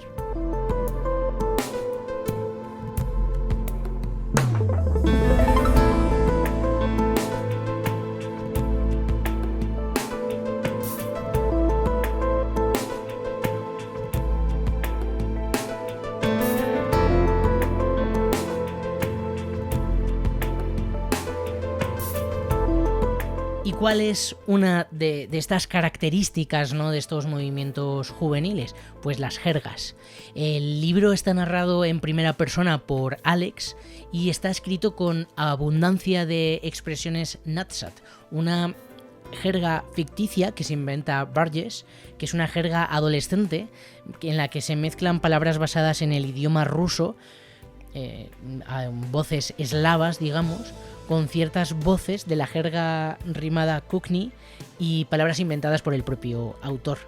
¿Cuál es una de estas características, ¿no?, de estos movimientos juveniles? Pues las jergas. El libro está narrado en primera persona por Alex y está escrito con abundancia de expresiones Nadsat, una jerga ficticia que se inventa Burgess, que es una jerga adolescente en la que se mezclan palabras basadas en el idioma ruso, voces eslavas, digamos, con ciertas voces de la jerga rimada Kukni y palabras inventadas por el propio autor.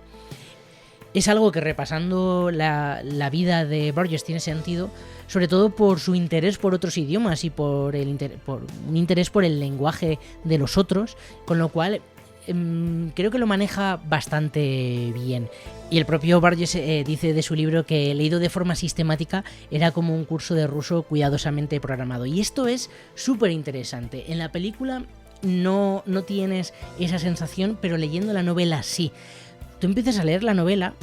Es algo que, repasando la vida de Burgess, tiene sentido, sobre todo por su interés por otros idiomas y por un interés por el lenguaje de los otros, con lo cual creo que lo maneja bastante bien. Y el propio Burgess dice de su libro que, leído de forma sistemática, era como un curso de ruso cuidadosamente programado. Y esto es súper interesante. En la película no tienes esa sensación, pero leyendo la novela sí. Tú empiezas a leer la novela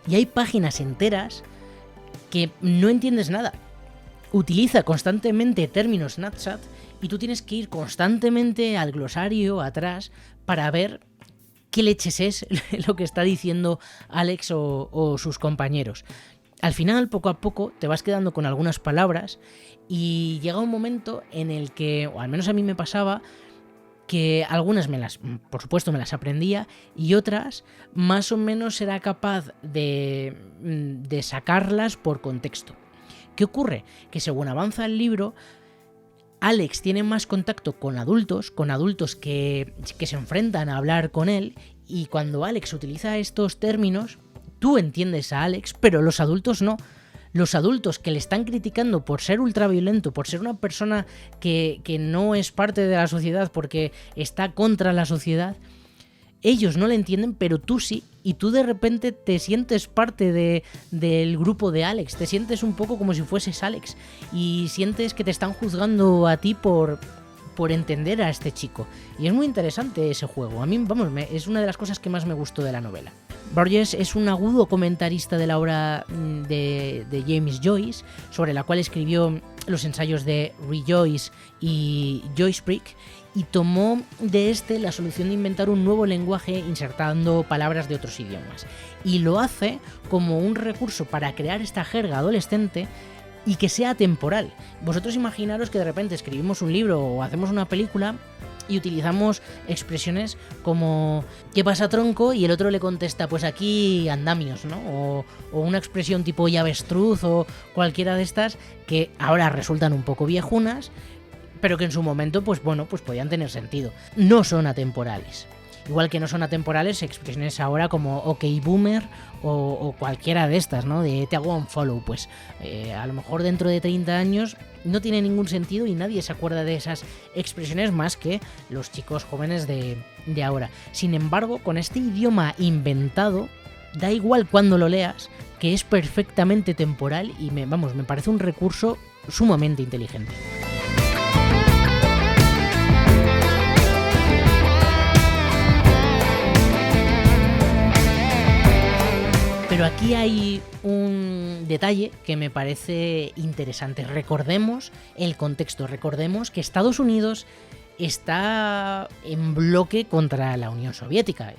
y hay páginas enteras que no entiendes nada. Utiliza constantemente términos Nadsat y tú tienes que ir constantemente al glosario atrás para ver qué leches es lo que está diciendo Alex o sus compañeros. Al final, poco a poco, te vas quedando con algunas palabras y llega un momento en el que, o al menos a mí me pasaba, que algunas por supuesto me las aprendía y otras más o menos era capaz de sacarlas por contexto. ¿Qué ocurre? Que según avanza el libro, Alex tiene más contacto con adultos que se enfrentan a hablar con él, y cuando Alex utiliza estos términos, tú entiendes a Alex, pero los adultos no. Los adultos que le están criticando por ser ultraviolento, por ser una persona que no es parte de la sociedad porque está contra la sociedad, ellos no le entienden, pero tú sí, y tú de repente te sientes parte del grupo de Alex, te sientes un poco como si fueses Alex y sientes que te están juzgando a ti por entender a este chico. Y es muy interesante ese juego. A mí, es una de las cosas que más me gustó de la novela. Burgess es un agudo comentarista de la obra de James Joyce, sobre la cual escribió los ensayos de Rejoice y Joyceprick, y tomó de la solución de inventar un nuevo lenguaje insertando palabras de otros idiomas. Y lo hace como un recurso para crear esta jerga adolescente y que sea temporal. Vosotros imaginaros que de repente escribimos un libro o hacemos una película y utilizamos expresiones como ¿qué pasa, tronco? Y el otro le contesta pues aquí andamios, ¿no? O una expresión tipo ya avestruz o cualquiera de estas que ahora resultan un poco viejunas, pero que en su momento pues podían tener sentido. No son atemporales. Igual que no son atemporales expresiones ahora como OK Boomer o cualquiera de estas, ¿no? De te hago un follow, pues a lo mejor dentro de 30 años no tiene ningún sentido y nadie se acuerda de esas expresiones más que los chicos jóvenes de ahora. Sin embargo, con este idioma inventado, da igual cuando lo leas, que es perfectamente temporal y me parece un recurso sumamente inteligente. Pero aquí hay un detalle que me parece interesante. Recordemos el contexto, recordemos que Estados Unidos está en bloque contra la Unión Soviética.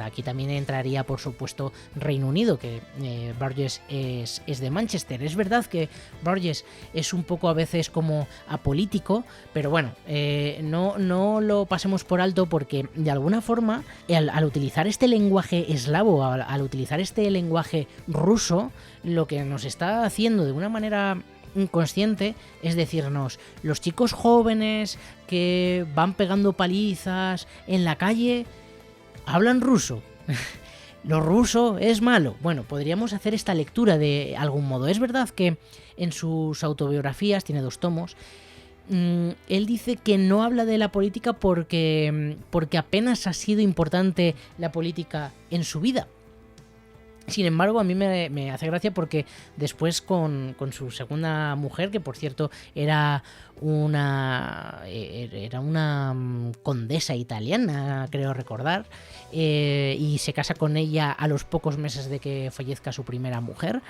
Aquí también entraría, por supuesto, Reino Unido, que Burgess es de Manchester. Es verdad que Burgess es un poco a veces como apolítico, pero bueno, no lo pasemos por alto porque de alguna forma, al utilizar este lenguaje eslavo, al utilizar este lenguaje ruso, lo que nos está haciendo de una manera inconsciente es decirnos, los chicos jóvenes que van pegando palizas en la calle hablan ruso. Lo ruso es malo. Bueno, podríamos hacer esta lectura de algún modo. Es verdad que en sus autobiografías, tiene 2 tomos, él dice que no habla de la política porque apenas ha sido importante la política en su vida. Sin embargo, a mí me hace gracia porque después con su segunda mujer, que por cierto era una condesa italiana, creo recordar, y se casa con ella a los pocos meses de que fallezca su primera mujer,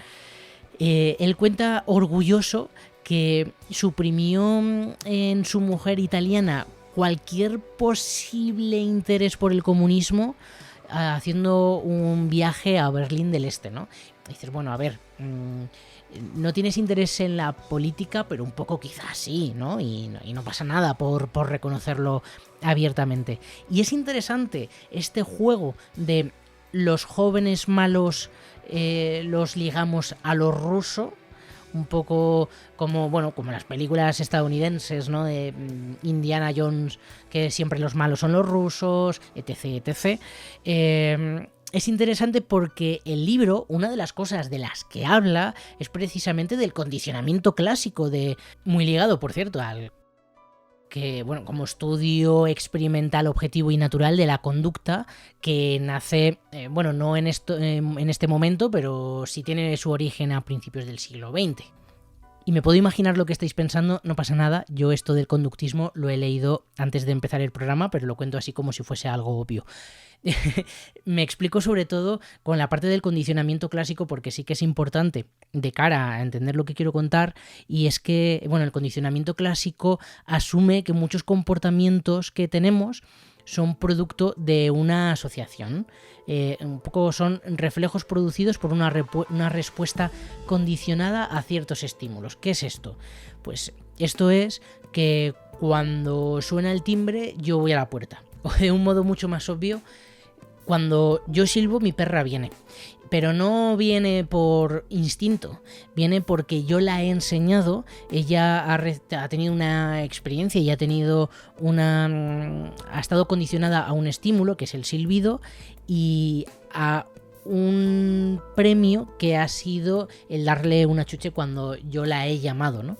él cuenta orgulloso que suprimió en su mujer italiana cualquier posible interés por el comunismo, haciendo un viaje a Berlín del Este, ¿no? Y dices, bueno, a ver, no tienes interés en la política, pero un poco quizás sí, ¿no? Y no pasa nada por reconocerlo abiertamente. Y es interesante este juego de los jóvenes malos los ligamos a lo ruso, un poco como las películas estadounidenses, ¿no? De Indiana Jones, que siempre los malos son los rusos, etc, etc. Es interesante porque el libro, una de las cosas de las que habla es precisamente del condicionamiento clásico, muy ligado, por cierto, al que, como estudio experimental, objetivo y natural de la conducta, que nace, no en este momento, pero sí tiene su origen a principios del siglo XX. Y me puedo imaginar lo que estáis pensando, no pasa nada, yo esto del conductismo lo he leído antes de empezar el programa, pero lo cuento así como si fuese algo obvio. Me explico sobre todo con la parte del condicionamiento clásico, porque sí que es importante de cara a entender lo que quiero contar, y es que el condicionamiento clásico asume que muchos comportamientos que tenemos son producto de una asociación, un poco son reflejos producidos por una respuesta condicionada a ciertos estímulos. ¿Qué es esto? Pues esto es que cuando suena el timbre yo voy a la puerta, o de un modo mucho más obvio, cuando yo silbo mi perra viene, pero no viene por instinto, viene porque yo la he enseñado, ella ha tenido una experiencia y ha estado condicionada a un estímulo, que es el silbido, y a un premio que ha sido el darle una chuche cuando yo la he llamado, ¿no?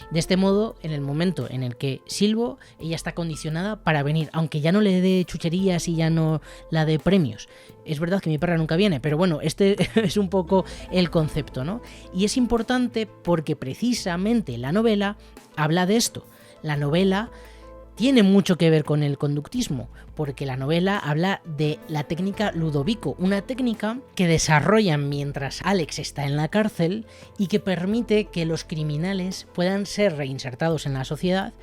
De este modo, en el momento en el que silbo, ella está condicionada para venir, aunque ya no le dé chucherías y ya no la dé premios. Es verdad que mi perra nunca viene, pero este es un poco el concepto, ¿no? Y es importante porque precisamente la novela habla de esto. La novela tiene mucho que ver con el conductismo, porque la novela habla de la técnica Ludovico, una técnica que desarrollan mientras Alex está en la cárcel y que permite que los criminales puedan ser reinsertados en la sociedad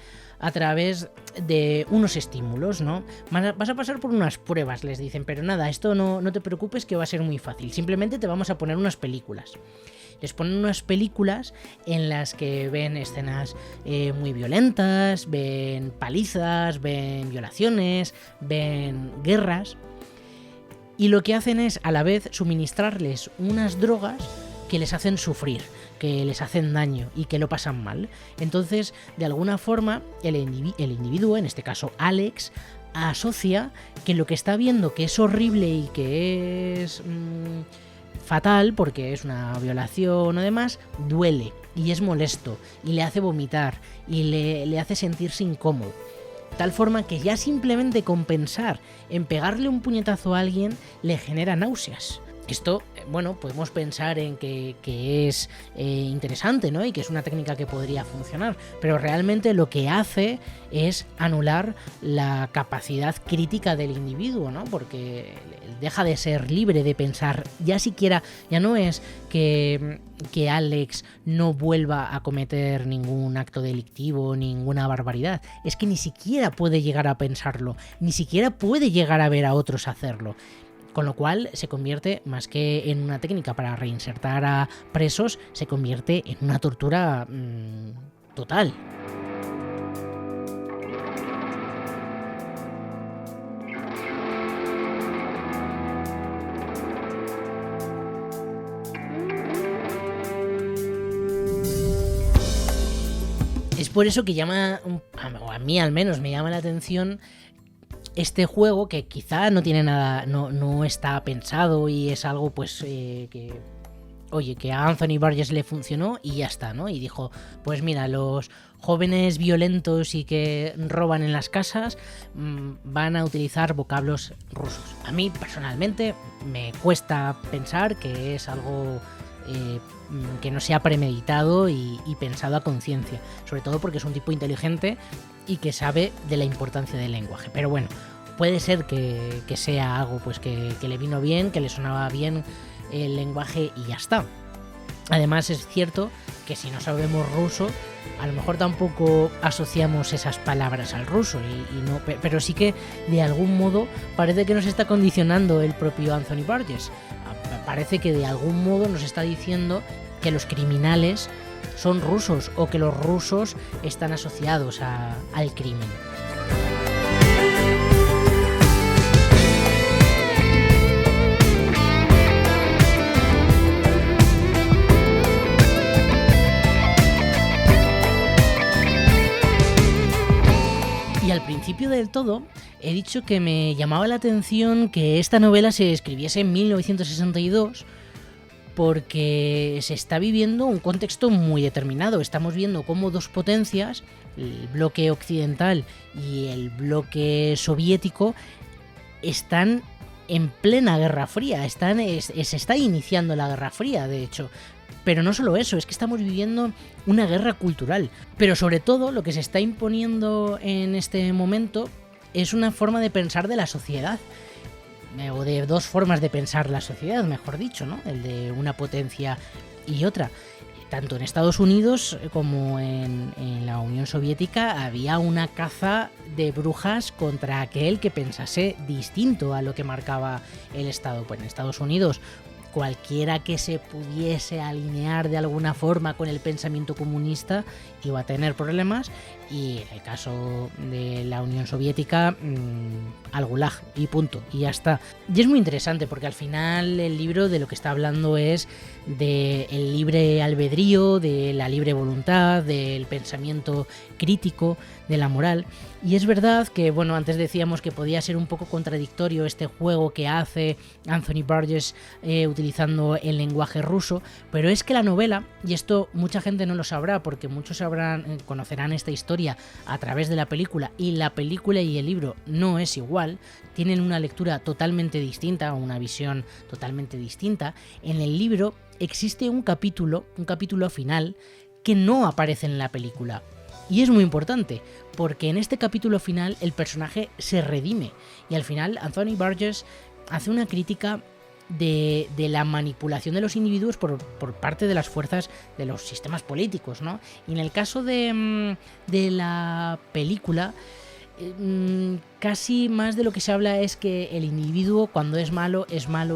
a través de unos estímulos, ¿no? Vas a pasar por unas pruebas, les dicen, pero nada, esto no te preocupes que va a ser muy fácil, simplemente te vamos a poner unas películas. Les ponen unas películas en las que ven escenas muy violentas, ven palizas, ven violaciones, ven guerras, y lo que hacen es a la vez suministrarles unas drogas que les hacen sufrir, que les hacen daño y que lo pasan mal. Entonces, de alguna forma, el individuo, en este caso Alex, asocia que lo que está viendo que es horrible y que es fatal, porque es una violación o demás, duele y es molesto y le hace vomitar y le hace sentirse incómodo. Tal forma que ya simplemente con pensar en pegarle un puñetazo a alguien le genera náuseas. Esto, podemos pensar en que es interesante, ¿no? Y que es una técnica que podría funcionar, pero realmente lo que hace es anular la capacidad crítica del individuo, ¿no? Porque deja de ser libre de pensar. Ya no es que Alex no vuelva a cometer ningún acto delictivo, ninguna barbaridad. Es que ni siquiera puede llegar a pensarlo, ni siquiera puede llegar a ver a otros hacerlo. Con lo cual se convierte, más que en una técnica para reinsertar a presos, se convierte en una tortura total. Es por eso que a mí al menos me llama la atención este juego, que quizá no tiene nada, no está pensado y es algo que oye, que a Anthony Burgess le funcionó y ya está, ¿no? Y dijo, pues mira, los jóvenes violentos y que roban en las casas van a utilizar vocablos rusos. A mí, personalmente, me cuesta pensar que es algo que no sea premeditado y pensado a conciencia, sobre todo porque es un tipo inteligente y que sabe de la importancia del lenguaje. Pero bueno, puede ser que sea algo pues que le vino bien, que le sonaba bien el lenguaje y ya está. Además es cierto que si no sabemos ruso, a lo mejor tampoco asociamos esas palabras al ruso, pero sí que de algún modo parece que nos está condicionando el propio Anthony Burgess. Parece que de algún modo nos está diciendo que los criminales son rusos o que los rusos están asociados al crimen. Y al principio del todo he dicho que me llamaba la atención que esta novela se escribiese en 1962 porque se está viviendo un contexto muy determinado. Estamos viendo cómo dos potencias, el bloque occidental y el bloque soviético, están en plena Guerra Fría. Se está iniciando la Guerra Fría, de hecho. Pero no solo eso, es que estamos viviendo una guerra cultural. Pero sobre todo lo que se está imponiendo en este momento es una forma de pensar de la sociedad. O de dos formas de pensar la sociedad, mejor dicho, ¿no? El de una potencia y otra. Tanto en Estados Unidos como en la Unión Soviética había una caza de brujas contra aquel que pensase distinto a lo que marcaba el Estado. Pues en Estados Unidos, cualquiera que se pudiese alinear de alguna forma con el pensamiento comunista iba a tener problemas, y en el caso de la Unión Soviética, al Gulag y punto, y ya está. Y es muy interesante porque al final el libro de lo que está hablando es del libre albedrío, de la libre voluntad, del pensamiento crítico, de la moral. Y es verdad que, bueno, antes decíamos que podía ser un poco contradictorio este juego que hace Anthony Burgess utilizando el lenguaje ruso, pero es que la novela, y esto mucha gente no lo sabrá porque muchos conocerán esta historia a través de la película, y la película y el libro no es igual, tienen una lectura totalmente distinta, una visión totalmente distinta. En el libro existe un capítulo final que no aparece en la película. Y es muy importante, porque en este capítulo final el personaje se redime. Y al final Anthony Burgess hace una crítica de la manipulación de los individuos por parte de las fuerzas de los sistemas políticos, ¿no? Y en el caso de la película, casi más de lo que se habla es que el individuo, cuando es malo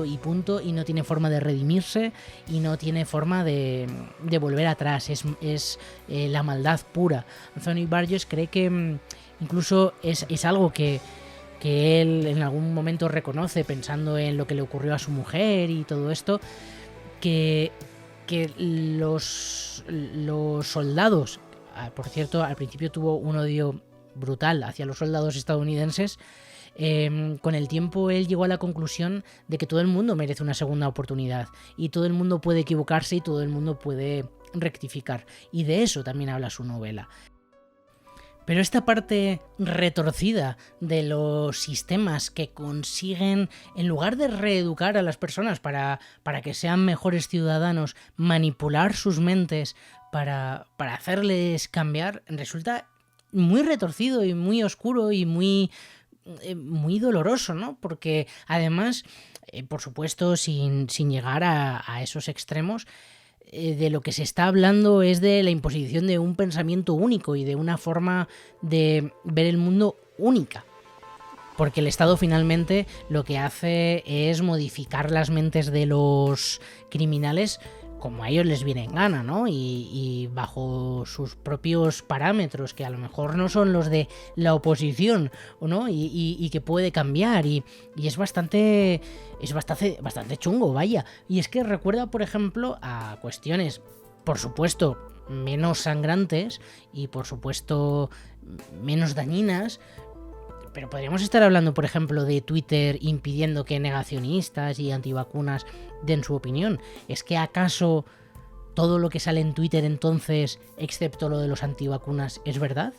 y punto, y no tiene forma de redimirse y no tiene forma de volver atrás, es la maldad pura. Anthony Burgess cree que incluso es algo que él en algún momento reconoce pensando en lo que le ocurrió a su mujer y todo esto, que los soldados, por cierto, al principio tuvo un odio brutal hacia los soldados estadounidenses. Con el tiempo él llegó a la conclusión de que todo el mundo merece una segunda oportunidad y todo el mundo puede equivocarse y todo el mundo puede rectificar, y de eso también habla su novela. Pero esta parte retorcida de los sistemas que consiguen, en lugar de reeducar a las personas para que sean mejores ciudadanos, manipular sus mentes para hacerles cambiar, resulta muy retorcido y muy oscuro y muy doloroso, ¿no? Porque además, por supuesto, sin llegar a esos extremos, de lo que se está hablando es de la imposición de un pensamiento único y de una forma de ver el mundo única. Porque el Estado finalmente lo que hace es modificar las mentes de los criminales como a ellos les viene en gana, ¿no? Y bajo sus propios parámetros, que a lo mejor no son los de la oposición, ¿no? Y que puede cambiar, y es bastante chungo, vaya. Y es que recuerda, por ejemplo, a cuestiones, por supuesto, menos sangrantes y por supuesto menos dañinas, Pero podríamos estar hablando, por ejemplo, de Twitter impidiendo que negacionistas y antivacunas den su opinión. ¿Es que acaso todo lo que sale en Twitter entonces, excepto lo de los antivacunas, es verdad?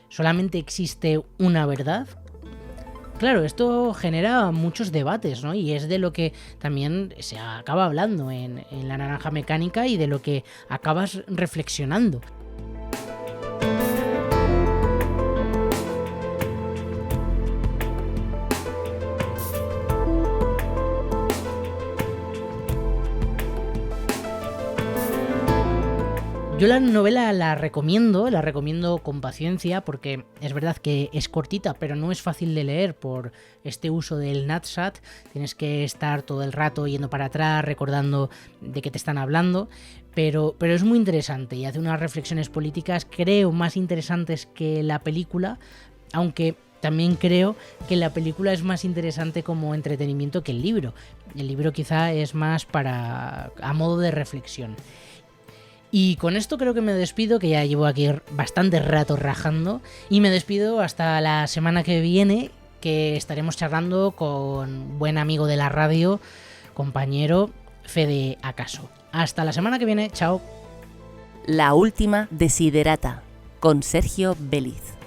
¿Solamente existe una verdad? Claro, esto genera muchos debates, ¿no? Y es de lo que también se acaba hablando en La Naranja Mecánica y de lo que acabas reflexionando. Yo la novela la recomiendo con paciencia porque es verdad que es cortita, pero no es fácil de leer por este uso del natsat. Tienes que estar todo el rato yendo para atrás, recordando de qué te están hablando, pero es muy interesante y hace unas reflexiones políticas, creo, más interesantes que la película, aunque también creo que la película es más interesante como entretenimiento que el libro. El libro quizá es más a modo de reflexión. Y con esto creo que me despido, que ya llevo aquí bastante rato rajando, y me despido hasta la semana que viene, que estaremos charlando con buen amigo de la radio, compañero Fede Acaso. Hasta la semana que viene, chao. La última desiderata, con Sergio Béliz.